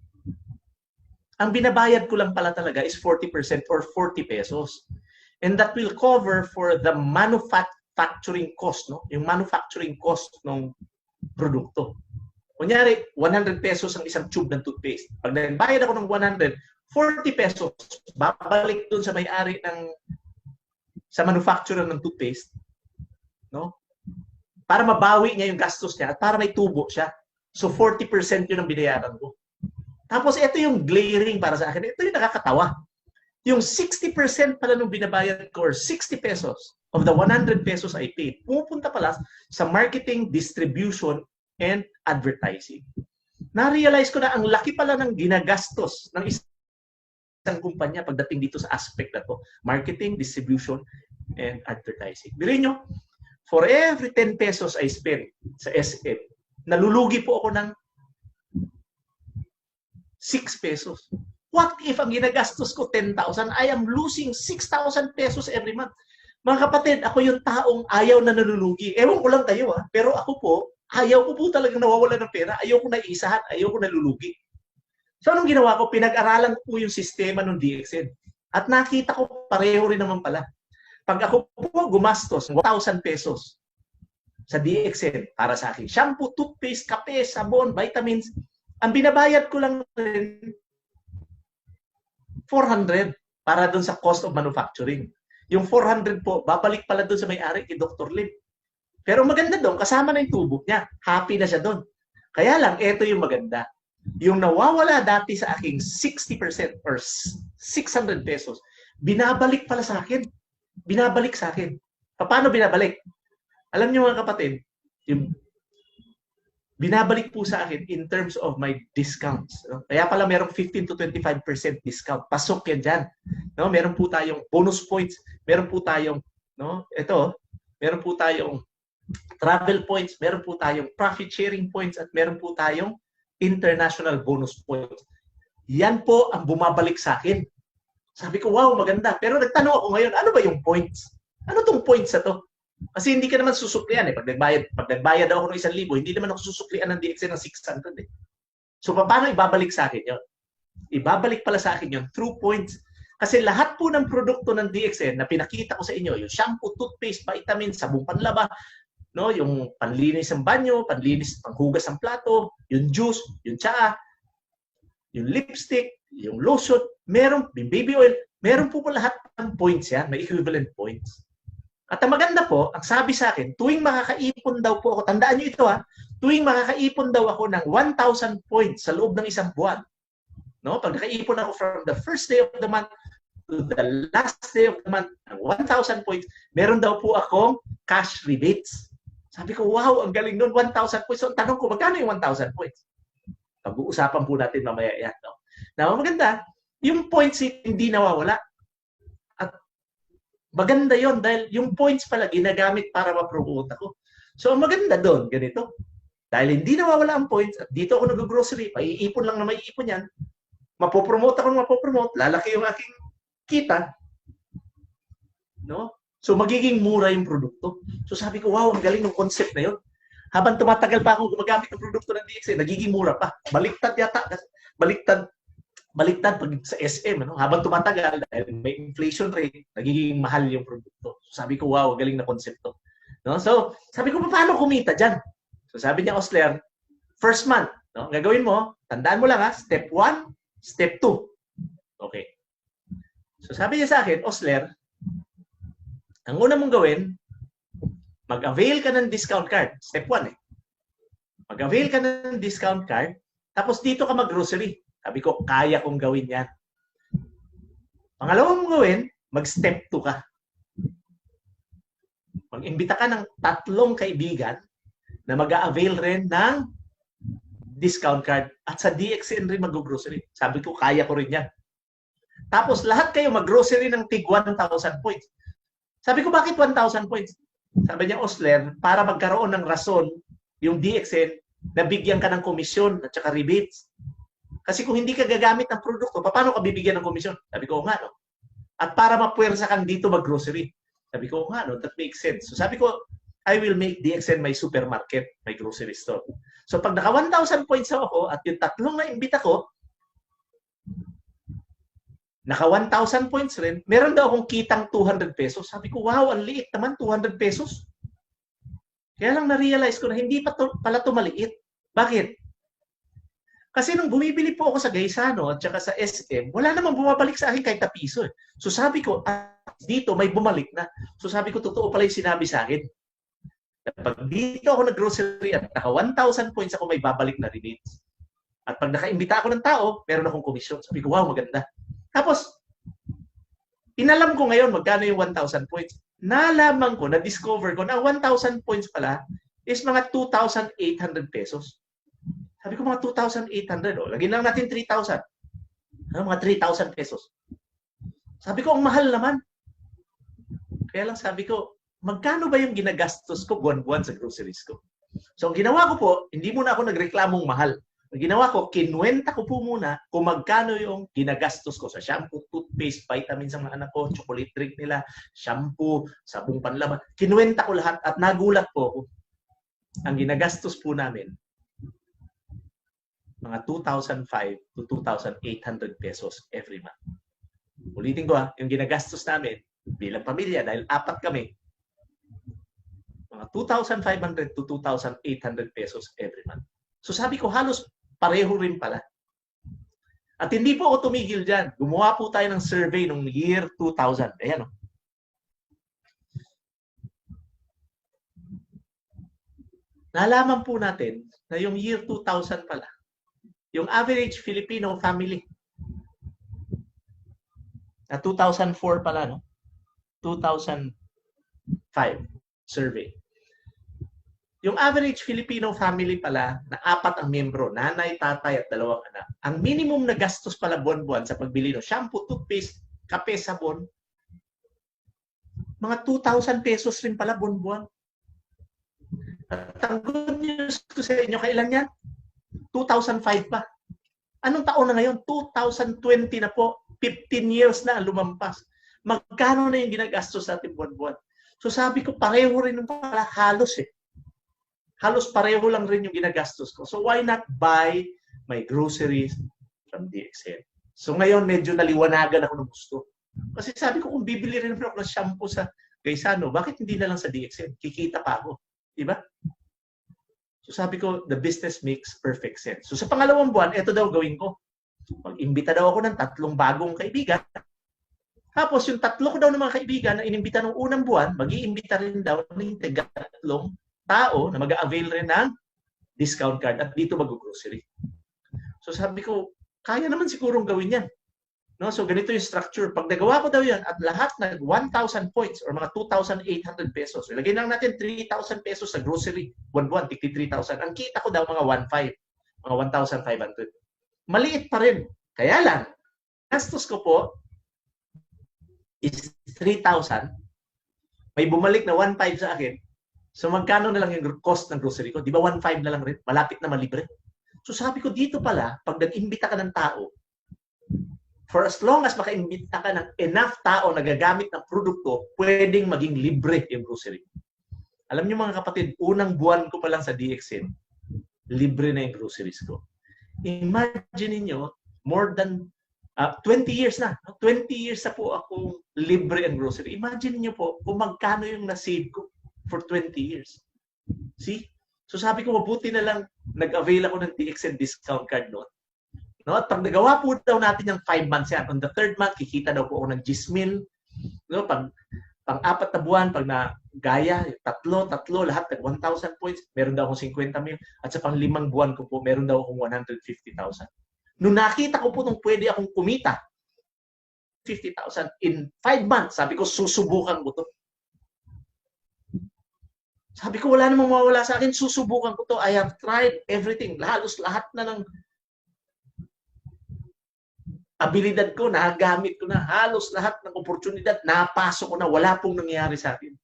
ang binabayad ko lang pala talaga is 40% or 40 pesos. And that will cover for the manufacturing cost, no? Yung manufacturing cost ng produkto. Kunyari, 100 pesos ang isang tube ng toothpaste. Pag nagbayad ako ng 100, 40 pesos, babalik dun sa may-ari sa manufacturer ng toothpaste, no? Para mabawi niya yung gastos niya at para may tubo siya. So 40% yun ang binayaran ko. Tapos ito yung glaring para sa akin. Ito yung nakakatawa. Yung 60% pala nung binabayad ko or 60 pesos of the 100 pesos I paid, pupunta pala sa marketing, distribution, and advertising. Na-realize ko na ang laki pala ng ginagastos ng isang kumpanya pagdating dito sa aspect na to. Marketing, distribution, and advertising. Bilhin nyo, for every 10 pesos I spend sa SM, nalulugi po ako ng 6 pesos. What if ang ginagastos ko 10,000, I am losing 6,000 pesos every month? Mga kapatid, ako yung taong ayaw na nalulugi. Ewan ko lang kayo, pero ako po, ayaw ko po talagang nawawala ng pera. Ayaw ko na isahan, ayaw ko nalulugi. So anong ginawa ko? Pinag-aralan ko po yung sistema ng DXN. At nakita ko pareho rin naman pala. Pag ako po gumastos 1,000 pesos sa DXN para sa akin, shampoo, toothpaste, kape, sabon, vitamins, ang binabayad ko lang rin 400 para doon sa cost of manufacturing. Yung 400 po, babalik pala doon sa may-ari kay Dr. Lim. Pero maganda doon, kasama na yung tubo niya. Happy na siya doon. Kaya lang, ito yung maganda. Yung nawawala dati sa aking 60% or 600 pesos, binabalik pala sa akin. Binabalik sa akin. Paano binabalik? Alam niyo mga kapatid, yung binabalik po sa akin in terms of my discounts. No? Kaya pala merong 15 to 25% discount. Pasok yan dyan. No? Meron po tayong bonus points. Meron po tayong, no? Ito, meron po tayong travel points. Meron po tayong profit sharing points. At meron po tayong international bonus points. Yan po ang bumabalik sa akin. Sabi ko, wow, maganda. Pero nagtanong ako ngayon, ano ba yung points? Ano tong points na to? Kasi hindi ka naman susuklian eh. Pag nagbayad ako ng 1,000, hindi naman ako susuklian ng DXN ng 600 eh. So, paano ibabalik sa akin yun? Ibabalik pala sa akin yun through points. Kasi lahat po ng produkto ng DXN na pinakita ko sa inyo, yung shampoo, toothpaste, vitamin, sabong panlaba, no, yung panlinis ng banyo, panlinis, panghugas ng plato, yung juice, yung tsaa, yung lipstick, yung lotion, meron, yung baby oil, meron po lahat ng points yan, may equivalent points. At ang maganda po, ang sabi sa akin, tuwing makakaipon daw po ako, tandaan nyo ito ha, tuwing makakaipon daw ako ng 1,000 points sa loob ng isang buwan. No? Pag nakaipon ako from the first day of the month to the last day of the month ng 1,000 points, meron daw po akong cash rebates. Sabi ko, wow, ang galing nun, 1,000 points. So, tanong ko, magkano yung 1,000 points? Pag-uusapan po natin mamaya yan. No? Now, maganda, yung points hindi nawawala. At maganda yon dahil yung points pala ginagamit para ma-promote ako. So, ang maganda doon, ganito. Dahil hindi nawawala ang points, at dito ako nag-grocery, paiipon lang na may ipon yan, mapopromote ako ng mapopromote, lalaki yung aking kita, no? So, magiging mura yung produkto. So, sabi ko, wow, ang galing ng concept na yun. Habang tumatagal pa akong gumagamit ng produkto ng DXN, nagiging mura pa. Baliktad yata. Baliktad pag sa SM. Ano? Habang tumatagal, dahil may inflation rate, nagiging mahal yung produkto. So, sabi ko, wow, galing na konsepto. No? So, sabi ko, paano kumita dyan? So, sabi niya, Osler, first month, no? Gagawin mo, tandaan mo lang ha, step 1, step 2. Okay. So, sabi niya sa akin, Osler, ang una mong gawin, mag-avail ka ng discount card. Step 1 eh. Mag-avail ka ng discount card, tapos dito ka mag-grocery. Sabi ko, kaya kong gawin yan. Pangalawang mong gawin, mag-step 2 ka. Mag-imbita ka ng 3 kaibigan na mag-avail rin ng discount card at sa DXN rin mag-grocery. Sabi ko, kaya ko rin yan. Tapos lahat kayo mag-grocery ng tig 1,000 points. Sabi ko, bakit 1,000 points? Sabi niya, Osler, para magkaroon ng rason yung DXN na bigyan ka ng komisyon at saka rebates. Kasi kung hindi ka gagamit ng produkto, paano ka bibigyan ng komisyon? Sabi ko, nga, no? At para mapuwersa kang dito mag-grocery. Sabi ko, nga, no? That makes sense. So sabi ko, I will make DXN my supermarket, my grocery store. So pag naka 1,000 points ako at yung 3 na imbita ko, naka 1,000 points rin, meron daw akong kitang 200 pesos. Sabi ko, wow, ang liit naman, 200 pesos. Kaya lang na-realize ko na hindi pa pala ito maliit. Bakit? Kasi nung bumibili po ako sa Gaisano at saka sa SM, wala namang bumabalik sa akin kahit na piso. Eh. So sabi ko, dito may bumalik na. So sabi ko, totoo pala yung sinabi sa akin. Pag dito ako nag-grocery at naka 1,000 points ako, may babalik na rebates. At pag nakaimbita ako ng tao, meron akong komisyon. Sabi ko, wow, maganda. Tapos, inalam ko ngayon magkano yung 1,000 points. Nalaman ko, na-discover ko na 1,000 points pala is mga 2,800 pesos. Sabi ko mga 2,800. Oh. Lagyan lang natin 3,000. Mga 3,000 pesos. Sabi ko, ang mahal naman. Kaya lang sabi ko, magkano ba yung ginagastos ko buwan-buwan sa groceries ko? So, ang ginawa ko po, hindi muna ako nagreklamong mahal. Ang ginawa ko, kinuwenta ko po muna kung magkano yung ginagastos ko sa shampoo, toothpaste, vitamins ng mga anak ko, chocolate drink nila, shampoo, sabong panlaban. Kinuwenta ko lahat at nagulat po ako. Ang ginagastos po namin, mga 2,500 to 2,800 pesos every month. Ulitin ko yung ginagastos namin bilang pamilya dahil 4 kami, mga 2,500 to 2,800 pesos every month. So sabi ko, halos pareho rin pala. At hindi po ako tumigil dyan. Gumawa po tayo ng survey noong year 2000. Ayan o. Nalaman po natin na yung year 2000 pala, Yung average Filipino family, na 2004 pala, no? 2005 survey. Yung average Filipino family pala na 4 ang miyembro, nanay, tatay at 2 anak. Ang minimum na gastos pala buwan-buwan sa pagbili ng shampoo, toothpaste, kape, sabon, mga 2,000 pesos rin pala buwan-buwan. At ang good news ko sa inyo, kailan yan? 2005 pa. Anong taon na ngayon? 2020 na po. 15 years na lumampas. Magkano na yung ginagastos natin buwan-buwan? So sabi ko, pareho rin pala, halos eh. Halos pareho lang rin yung ginagastos ko. So why not buy my groceries from DXN? So ngayon, medyo naliwanagan ako ng gusto. Kasi sabi ko, kung bibili rin ako ng shampoo sa Gaisano, bakit hindi na lang sa DXN? Kikita pa ako. Diba? So sabi ko, the business makes perfect sense. So sa pangalawang buwan, ito daw gawin ko. Mag-imbita daw ako ng 3 bagong kaibigan. Tapos yung 3 ko daw ng mga kaibigan na inimbita ng unang buwan, mag-iimbita rin daw ng 3 tao na mag-a-avail rin ng discount card at dito mag-grocery. So sabi ko, kaya naman sigurong gawin yan. No? So ganito yung structure. Pag nagawa ko daw yan at lahat nag 1,000 points or mga 2,800 pesos, ilagay lang natin 3,000 pesos sa grocery, buwan-buwan, tigti 3,000. Ang kita ko daw mga 1,500, mga 1,500. Maliit pa rin. Kaya lang, gastos ko po is 3,000. May bumalik na 1,500 sa akin. So magkano na lang yung cost ng grocery ko? Di ba 1,500 na lang rin? Malapit na malibre. So sabi ko dito pala, pag nag-imbita ka ng tao, for as long as maka-imbita ka ng enough tao na gagamit ng produkto, pwedeng maging libre yung grocery. Alam niyo mga kapatid, unang buwan ko pa lang sa DXN, libre na yung groceries ko. Imagine niyo, more than 20 years na. 20 years na po akong libre ang grocery. Imagine niyo po kung magkano yung na-save ko for 20 years. See? So sabi ko, mabuti na lang nag-avail ako ng DXN discount card noon. No? At pag nagawa po daw natin yung 5 months yan, on the 3rd month, kikita daw po ako ng 10,000. No? Pang-4 na buwan, pag nagaya, tatlo, lahat nag 1,000 points, meron daw akong 50,000. At sa pang-5 buwan ko po, meron daw akong 150,000. Nung nakita ko po nung pwede akong kumita, 50,000 in 5 months, sabi ko, susubukan ko to. Sabi ko, wala namang mawawala sa akin, susubukan ko to. I have tried everything. Halos lahat na ng abilidad ko, nagamit ko na. Halos lahat ng oportunidad, napasok ko na. Wala pong nangyayari sa akin.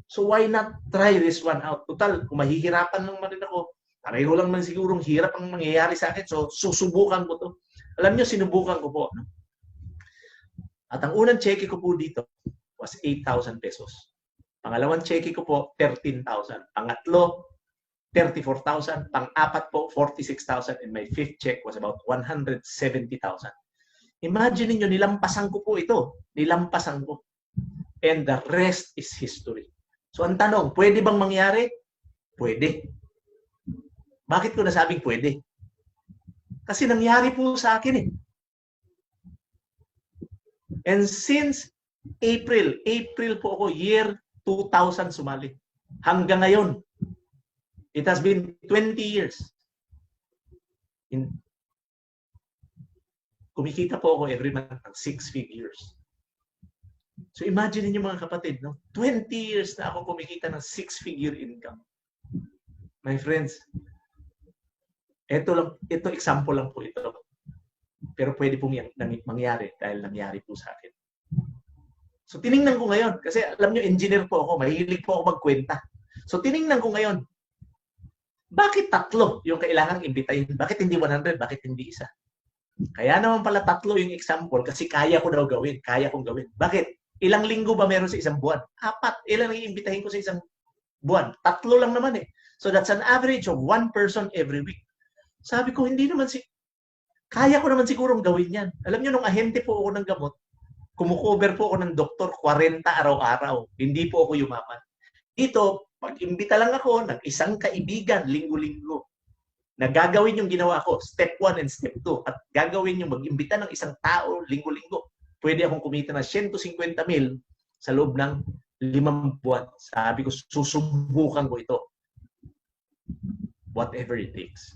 So why not try this one out? Total, kung mahihirapan naman rin ako, pareho lang man sigurong hirap ang mangyayari sa akin. So susubukan ko to. Alam nyo, sinubukan ko po. No? At ang unang cheque ko po dito was 8,000 pesos. Pangalawang cheque ko po, 13,000. Pangatlo, 34,000. Pang-apat po, 46,000. And my 5th check was about 170,000. Imagine niyo, nilampasan ko po ito. Nilampasan ko. And the rest is history. So ang tanong, pwede bang mangyari? Pwede. Bakit ko nasabing pwede? Kasi nangyari po sa akin eh. And since April po ako, year 2000 sumali. Hanggang ngayon, it has been 20 years. Kumikita po ako every month ng 6 figures. So imagine niyo mga kapatid, no? 20 years na ako kumikita ng 6-figure income. My friends, ito example lang po ito. Pero pwede pong mangyari dahil nangyari po sa akin. So tiningnan ko ngayon, kasi alam nyo, engineer po ako, mahilig po ako magkwenta. So tiningnan ko ngayon, bakit 3 yung kailangang imbitahin? Bakit hindi 100? Bakit hindi isa? Kaya naman pala 3 yung example, kasi kaya ko daw gawin, kaya kong gawin. Bakit? Ilang linggo ba meron sa isang buwan? 4. Ilan ang iimbitahin ko sa isang buwan? 3 lang naman eh. So that's an average of 1 person every week. Sabi ko, hindi naman kaya ko naman sigurong gawin yan. Alam nyo, nung ahente po ako ng gamot, kumukover po ako ng doktor 40 araw-araw. Hindi po ako yumaman. Dito, pag-imbita lang ako ng isang kaibigan linggo-linggo na gagawin yung ginawa ko, step 1 and step 2, at gagawin yung mag-imbita ng isang tao linggo-linggo. Pwede akong kumita ng 150,000 sa loob ng 5 buwan. Sabi ko, susubukan ko ito. Whatever it takes.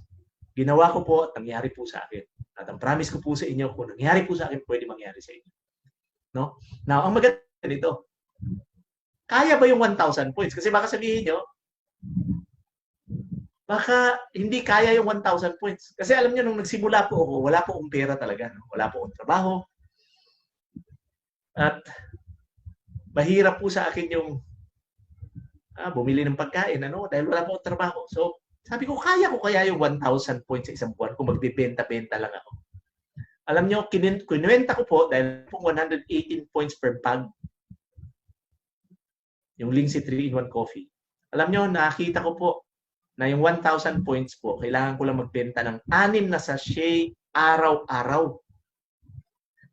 Ginawa ko po at nangyari po sa akin. At ang promise ko po sa inyo, kung nangyari po sa akin, pwede mangyari sa inyo. No? Now, ang maganda nito, kaya ba yung 1,000 points? Kasi baka sabihin nyo, baka hindi kaya yung 1,000 points. Kasi alam niyo, nung nagsimula po ako, wala po akong pera talaga. No? Wala po akong trabaho. At mahirap po sa akin yung bumili ng pagkain, ano? Dahil wala po akong trabaho. So, sabi ko, kaya ko kaya yung 1,000 points sa isang buwan kung magbibenta-benta lang ako. Alam nyo, kinuwenta ko po dahil po 118 points per bag. Yung Lingsi 3-in-1 coffee. Alam nyo, nakita ko po na yung 1,000 points po, kailangan ko lang magbenta ng 6 na sachet araw-araw.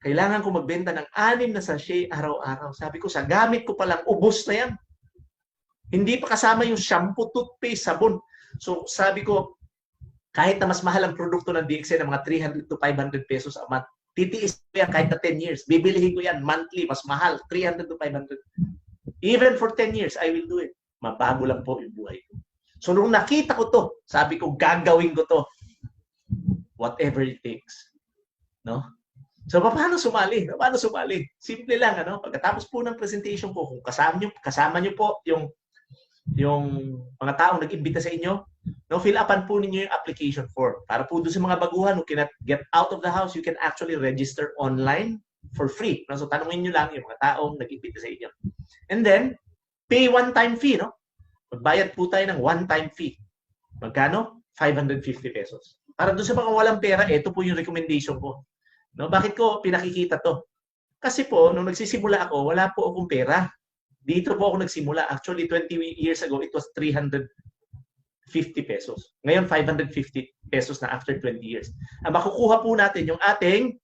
Kailangan ko magbenta ng 6 na sachet araw-araw. Sabi ko, sa gamit ko palang, ubos na yan. Hindi pa kasama yung shampoo, toothpaste, sabon. So sabi ko, kahit na mas mahal ang produkto ng DXN ng mga 300 to 500 pesos a month, titiis ko yan kahit na 10 years. Bibilihin ko yan monthly, mas mahal, 300 to 500. Even for 10 years, I will do it. Mabago lang po yung buhay ko. So nung nakita ko to, sabi ko, gagawin ko to. Whatever it takes. No? So paano sumali? Paano sumali? Simple lang, ano? Pagkatapos po ng presentation ko, kung kasama nyo po yung mga taong nag-imbita sa inyo, no, fill upan po ninyo yung application form. Para po doon sa mga baguhan who cannot get out of the house, you can actually register online for free. No? So tanungin nyo lang yung mga taong nag-imbita sa inyo. And then, pay one-time fee. No? Magbayad po tayo ng one-time fee. Magkano? 550 pesos. Para doon sa mga walang pera, ito po yung recommendation ko. No? Bakit ko pinakikita to? Kasi po, nung nagsisimula ako, wala po akong pera. Dito po ako nagsimula. Actually, 20 years ago, it was 350 pesos. Ngayon, 550 pesos na after 20 years. Ang makukuha po natin yung ating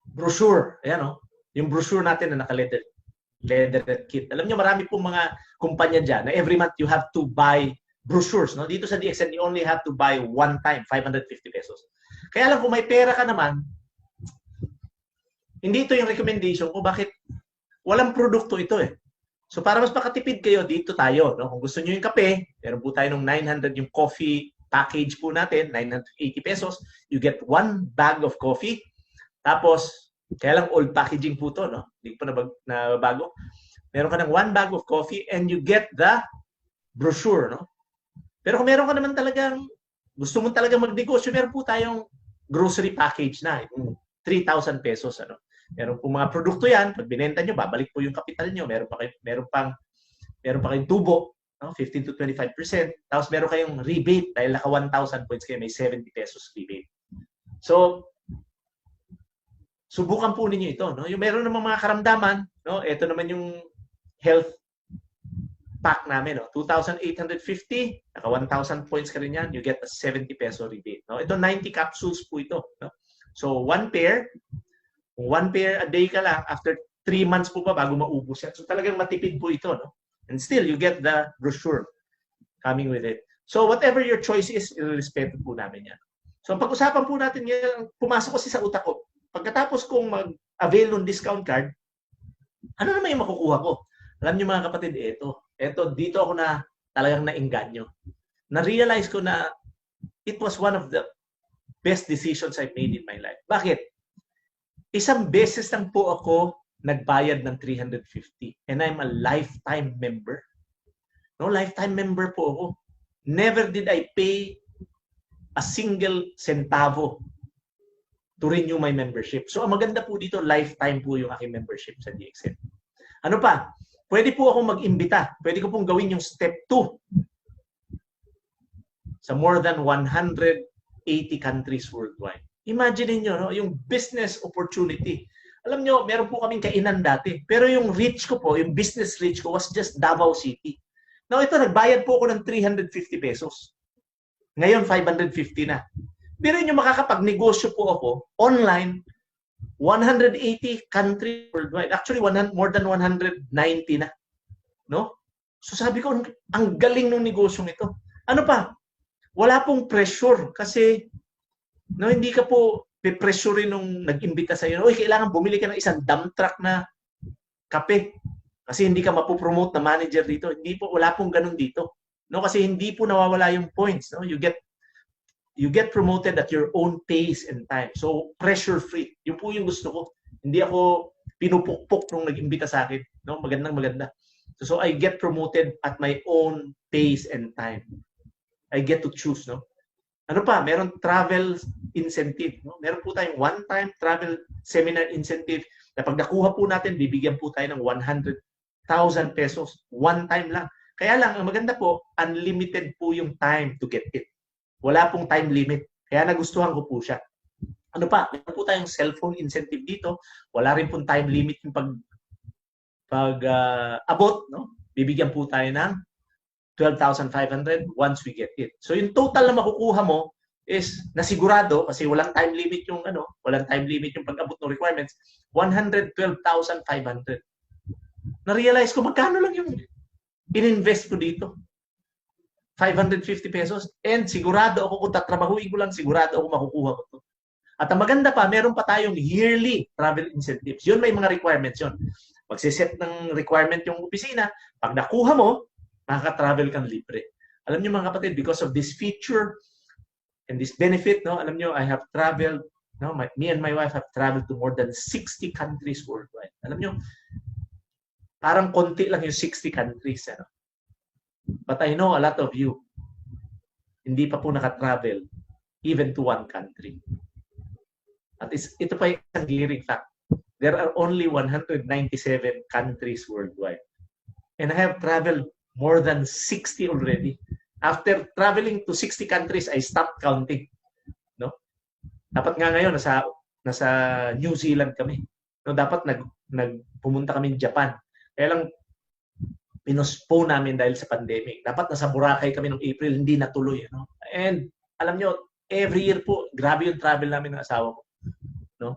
brochure. Ayan, no? Yung brochure natin na naka-leather kit. Alam nyo, marami pong mga kumpanya dyan na every month you have to buy brochures. No? Dito sa DXN, you only have to buy one time, 550 pesos. Kaya lang, kung may pera ka naman, hindi ito yung recommendation ko. Bakit? Walang produkto ito eh. So para mas makatipid kayo, dito tayo. No? Kung gusto nyo yung kape, meron po tayo ng 900 yung coffee package po natin, 980 pesos. You get 1 bag of coffee. Tapos, kaya lang old packaging po to, no? Hindi pa nabago. Meron ka ng 1 bag of coffee and you get the brochure, no? Pero kung meron ka naman talagang, gusto mo talagang magnegosyo, meron po tayong grocery package na, 3,000 pesos, ano? Meron po mga produkto yan, pag binenta nyo, babalik po yung kapital nyo. Meron pa kayong tubo, no? 15 to 25%. Tapos meron kayong rebate dahil naka 1,000 points kayo, may 70 pesos rebate. So, subukan po ninyo ito. No? Yung meron namang mga karamdaman, no? Ito naman yung health pack namin. No? 2,850, naka 1,000 points ka rin yan, you get a 70 peso rebate. No? Ito, 90 capsules po ito. No? So, one pair a day ka lang, after 3 months po pa bago maubos yan. So talagang matipid po ito. No? And still, you get the brochure coming with it. So whatever your choice is, i-respect po namin yan. So pag-usapan po natin yan, pumasok kasi sa utak ko. Pagkatapos kong mag-avail ng discount card, ano naman yung makukuha ko? Alam niyo mga kapatid, dito ako na talagang nainganyo. Na-realize ko na it was one of the best decisions I've made in my life. Bakit? Isang beses lang po ako nagbayad ng 350 and I'm a lifetime member. No, lifetime member po ako. Never did I pay a single centavo to renew my membership. So ang maganda po dito, lifetime po yung aking membership sa DXN. Ano pa? Pwede po akong mag-imbita. Pwede ko pong gawin yung step 2 sa more than 180 countries worldwide. Imagine niyo, no, yung business opportunity. Alam nyo, meron po kaming kainan dati. Pero yung reach ko po, yung business reach ko was just Davao City. Now ito, nagbayad po ako ng 350 pesos. Ngayon, 550 na. Pero nyo, makakapag-negosyo po ako online, 180 countries worldwide. Actually, more than 190 na. No? So sabi ko, ang galing ng negosyong ito. Ano pa? Wala pong pressure kasi no, hindi ka po pe-pressurein nung nag-imbita sa iyo. Oy, kailangan bumili ka ng isang dump truck na kape kasi hindi ka mapopromote na manager dito. Hindi po, wala pong ganun dito. No, kasi hindi po nawawala yung points. No? You get you get promoted at your own pace and time. So, pressure-free. Yun po yung gusto ko. Hindi ako pinupukpok nung nag-imbita sa akin. No? Magandang-maganda. So, I get promoted at my own pace and time. I get to choose, no? Ano pa? Meron travel incentive, no? Meron po tayong one-time travel seminar incentive na pag nakuha po natin, bibigyan po tayo ng 100,000 pesos. One time lang. Kaya lang, ang maganda po, unlimited po yung time to get it. Wala pong time limit. Kaya nagustuhan ko po siya. Ano pa? Meron po tayong cellphone incentive dito. Wala rin pong time limit yung abot, no? Bibigyan po tayo ng 12,500 once we get it. So yung total na makukuha mo is nasigurado kasi walang time limit yung walang time limit yung pag-abot ng requirements, 112,500. Na-realize ko magkano lang yung in-invest ko dito. 550 pesos and sigurado ako kung tatrabahuin ko lang, sigurado ako makukuha ko to. At ang maganda pa, meron pa tayong yearly travel incentives. Yun may mga requirements yun. Magsiset ng requirement yung opisina. Pag nakuha mo, makaka-travel kang libre. Alam niyo mga kapatid, because of this feature and this benefit, no, alam niyo, I have traveled, no, me and my wife have traveled to more than 60 countries worldwide. Alam niyo, parang konti lang yung 60 countries. Ano? But I know a lot of you, hindi pa po naka-travel even to one country. At ito pa yung isang fact. There are only 197 countries worldwide. And I have traveled more than 60 already. After traveling to 60 countries, I stopped counting. No? Dapat nga ngayon, nasa New Zealand kami. No, dapat pumunta kami Japan. Kaya lang, pinospone namin dahil sa pandemic. Dapat nasa Boracay kami noong April, hindi natuloy. No? And alam nyo, every year po, grabe yung travel namin ng asawa ko. No?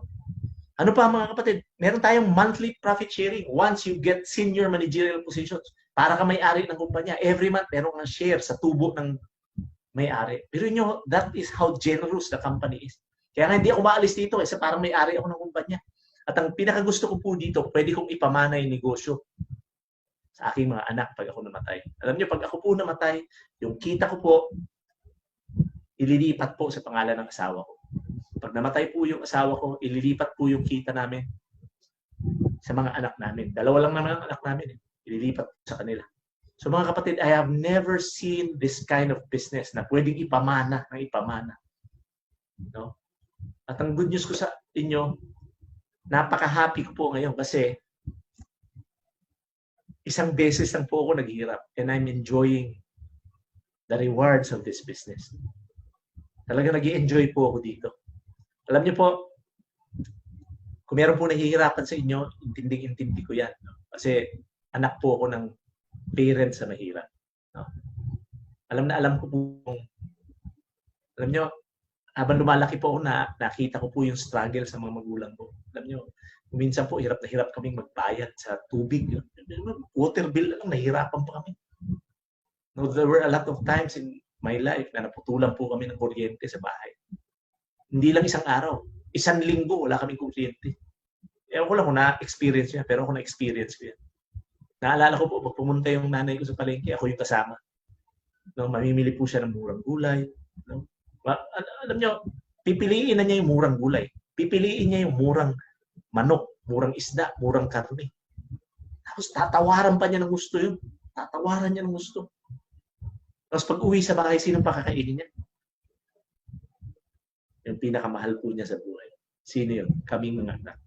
Ano pa mga kapatid? Meron tayong monthly profit sharing once you get senior managerial positions. Para ka may-ari ng kumpanya. Every month, meron kang share sa tubo ng may-ari. Pero nyo, that is how generous the company is. Kaya nga hindi ako maalis dito kasi parang may-ari ako ng kumpanya. At ang pinakagusto ko po dito, pwede kong ipamana yung negosyo sa aking mga anak pag ako namatay. Alam nyo, pag ako po namatay, yung kita ko po, ililipat po sa pangalan ng asawa ko. Pag namatay po yung asawa ko, ililipat po yung kita namin sa mga anak namin. Dalawa lang naman ang anak namin. Ililipat sa kanila. So mga kapatid, I have never seen this kind of business na pwedeng ipamana ng ipamana. No? At ang good news ko sa inyo, napaka-happy ko po ngayon kasi isang beses lang po ako naghihirap and I'm enjoying the rewards of this business. Talaga nag-i-enjoy po ako dito. Alam niyo po, kung meron po nahihirapan sa inyo, intinding-intindi ko yan. No? Kasi anak po ako ng parents na mahirap. No? Alam ko po, alam nyo, habang lumalaki po ako, nakita ko po yung struggle sa mga magulang ko. Alam nyo, minsan po, hirap na hirap kaming magbayad sa tubig. Water bill lang, nahirapan pa kami. No, there were a lot of times in my life na naputulan po kami ng kuryente sa bahay. Hindi lang isang araw. Isang linggo, wala kaming kuryente. Ewan ko lang kung na-experience niya, pero ako na-experience ko yan. Naalala ko po, pag pumunta yung nanay ko sa palengke, ako yung kasama. No, mamimili po siya ng murang gulay. No? Alam nyo, pipiliin na niya yung murang gulay. Pipiliin niya yung murang manok, murang isda, murang karne. Tapos tatawaran pa niya ng gusto yun. Tatawaran niya ng gusto. Tapos pag uwi sa bahay, sinong pakakainin niya? Yung pinakamahal po niya sa buhay. Sino yun? Kaming mga anak.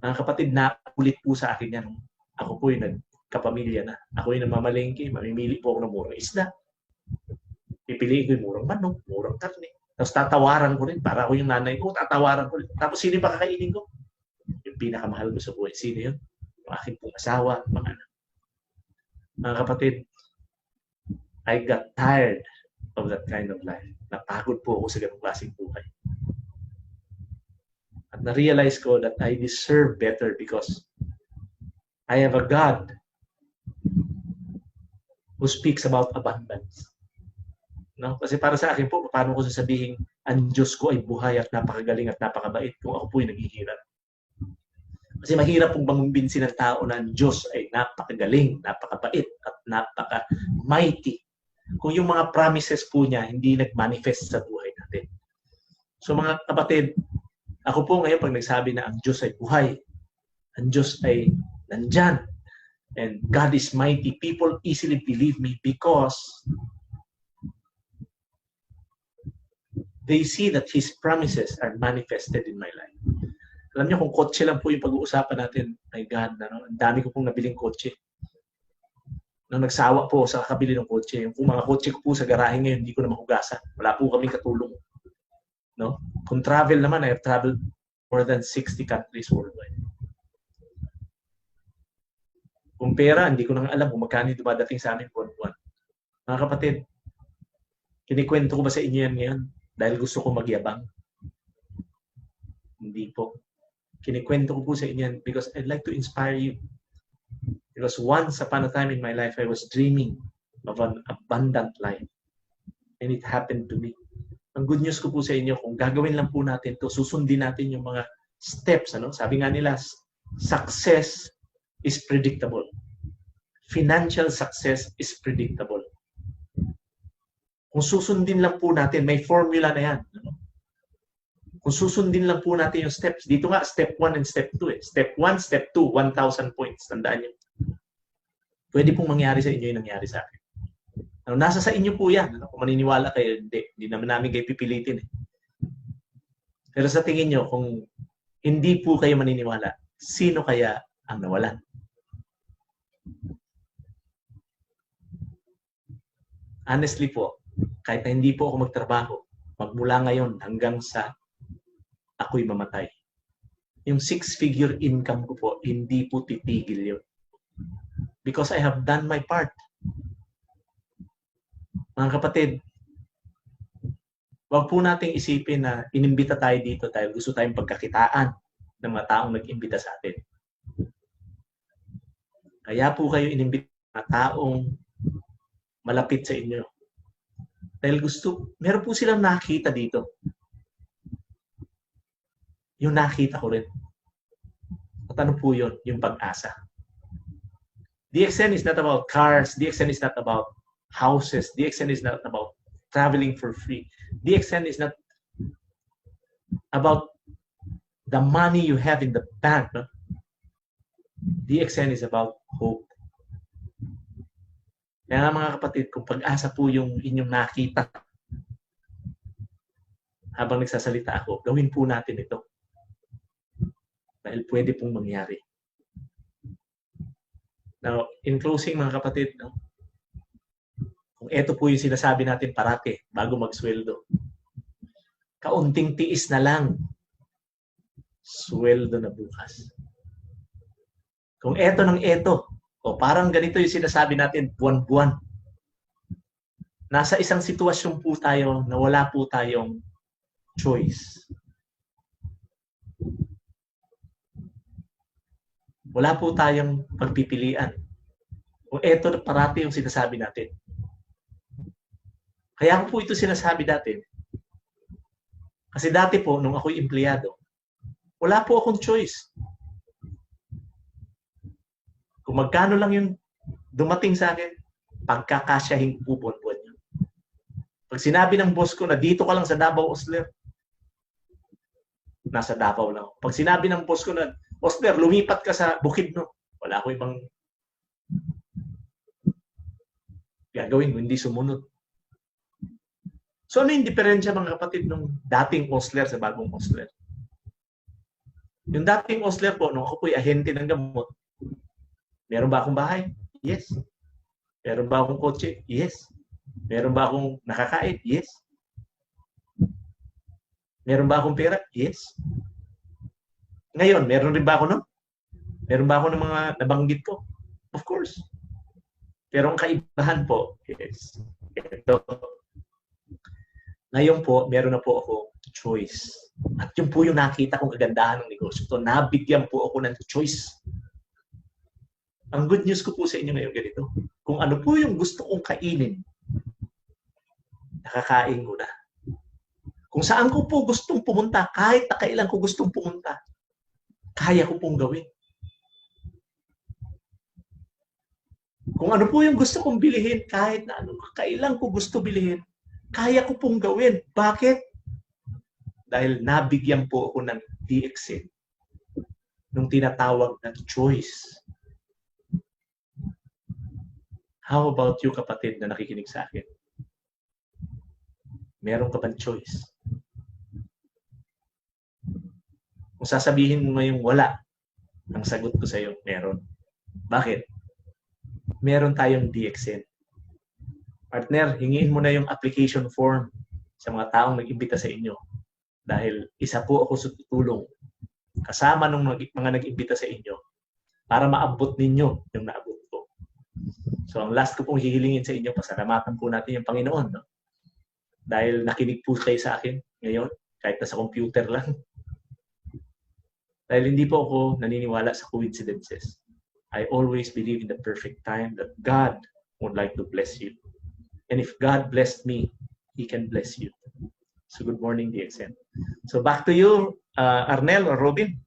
Mga kapatid, nakulit po sa akin yan. Ako po yung nagkapamilya na. Ako yung namamalengke, mamimili po ako ng murang isda. Pipiliin ko yung murang manok, murang karne. Tapos tatawaran ko rin. Para ako yung nanay ko, tatawaran ko rin. Tapos sino yung pakakainin ko? Yung pinakamahal ko sa buhay. Sino yun? Yung aking pong asawa, mga anak. Mga kapatid, I got tired of that kind of life. Napagod po ako sa ganung klaseng buhay. At na-realize ko that I deserve better because I have a God who speaks about abundance. No? Kasi para sa akin po, paano ko sasabihin, ang Diyos ko ay buhay at napakagaling at napakabait kung ako po ay naghihirap. Kasi mahirap pong mangumbinsin ng tao na ang Diyos ay napakagaling, napakabait at napaka-mighty kung yung mga promises po niya hindi nag-manifest sa buhay natin. So mga kapatid, ako po ngayon pag nagsabi na ang Diyos ay buhay, ang Diyos ay nandyan, and God is mighty, people easily believe me because they see that His promises are manifested in my life. Alam niyo, kung kotse lang po yung pag-uusapan natin, my God, ano, ang dami ko pong nabiling kotse. Nang nagsawa po sa kakabili ng kotse, yung mga kotse ko po sa garahe ngayon, hindi ko na mahugasan. Wala po kaming katulong. No? Kung travel naman, I have traveled more than 60 countries worldwide. Kung pera, hindi ko nang alam kung magkano dumadating sa amin buwan-buwan. Mga kapatid, kinikwento ko ba sa inyo yan ngayon dahil gusto ko magyabang? Hindi po. Kinikwento ko po sa inyo yan because I'd like to inspire you. Because once upon a time in my life, I was dreaming of an abundant life. And it happened to me. Ang good news ko po sa inyo, kung gagawin lang po natin to, susundin natin yung mga steps. Ano? Sabi nga nila, success is predictable. Financial success is predictable. Kung susundin lang po natin, may formula na yan. Ano? Kung susundin lang po natin yung steps, dito nga, step 1 and step 2. Step 1, step 2, 1,000 points. Tandaan nyo. Pwede pong mangyari sa inyo yung nangyari sa akin. Ano, nasa sa inyo po yan. Ano? Kung maniniwala kayo, hindi naman namin kayo pipilitin. Pero sa tingin nyo, kung hindi po kayo maniniwala, sino kaya ang nawalan? Honestly po, kahit na hindi po ako magtrabaho, magmula ngayon hanggang sa ako'y mamatay, yung 6-figure income ko po, hindi po titigil yun. Because I have done my part. Mga kapatid, wag po nating isipin na inimbita tayo dito dahil gusto tayong pagkakitaan ng mga taong nag-imbita sa atin. Kaya po kayo inimbita ng mga taong malapit sa inyo. Dahil meron po silang nakita dito. Yung nakita ko rin. At ano po yun? Yung pag-asa. DXN is not about cars. DXN is not about houses. DXN is not about traveling for free. DXN is not about the money you have in the bank. No? DXN is about hope. Kaya nga mga kapatid, kung pag-asa po yung inyong nakita habang nagsasalita ako, gawin po natin ito. Dahil pwede pong mangyari. Now, in closing mga kapatid, no? Kung ito po yung sinasabi natin parati bago magsweldo, kaunting tiis na lang, sweldo na bukas. Kung ito ng ito, o parang ganito yung sinasabi natin buwan-buwan, nasa isang sitwasyon po tayo na wala po tayong choice. Wala po tayong pagpipilian. Kung ito parati yung sinasabi natin. Kaya ko po ito sinasabi dati. Kasi dati po, nung ako'y empleyado, wala po akong choice. Kung magkano lang yung dumating sa akin, pagkakasyahin po buwan-buwan yun. Pag sinabi ng boss ko na dito ka lang sa Davao Osler, nasa Davao lang. Pag sinabi ng boss ko na, Osler, lumipat ka sa Bukidnon, wala ko ibang gagawin, hindi sumunod. So ano yung diferensya mga kapatid nung dating Osler sa bagong Osler? Yung dating Osler po, nung ako po'y ahente ng gamot, meron ba akong bahay? Yes. Meron ba akong kotse? Yes. Meron ba akong nakakain? Yes. Meron ba akong pera? Yes. Ngayon, meron rin ba ako nun? Meron ba ako ng mga nabanggit ko? Of course. Pero ang kaibahan po is, ito. Ngayon po, meron na po ako choice. At yun po yung nakita kong kagandahan ng negosyo. So, nabigyan po ako ng choice. Ang good news ko po sa inyo ngayon ganito. Kung ano po yung gusto kong kainin, nakakain ko na. Kung saan ko po gustong pumunta, kahit na kailan ko gustong pumunta, kaya ko pong gawin. Kung ano po yung gusto kong bilihin, kahit na ano, kailan ko gusto bilihin, kaya ko pong gawin. Bakit? dahil nabigyan po ako ng DXN nung tinatawag na choice. How about you, kapatid na nakikinig sa akin? Meron ka bang choice? Kung sasabihin mo ngayong wala, ang sagot ko sa iyo, meron. Bakit? Meron tayong DXN. Partner, hingiin mo na yung application form sa mga taong nag-imbita sa inyo. Dahil isa po ako sa tutulong kasama ng mga nag-imbita sa inyo para maabot ninyo yung naabot ko. So ang last ko pong hihilingin sa inyo, pasalamatan po natin yung Panginoon. No? Dahil nakinig po kayo sa akin ngayon, kahit nasa computer lang. Dahil hindi po ako naniniwala sa coincidences. I always believe in the perfect time that God would like to bless you. And if God blessed me, He can bless you. So good morning, DXN. So back to you, Arnel or Robin.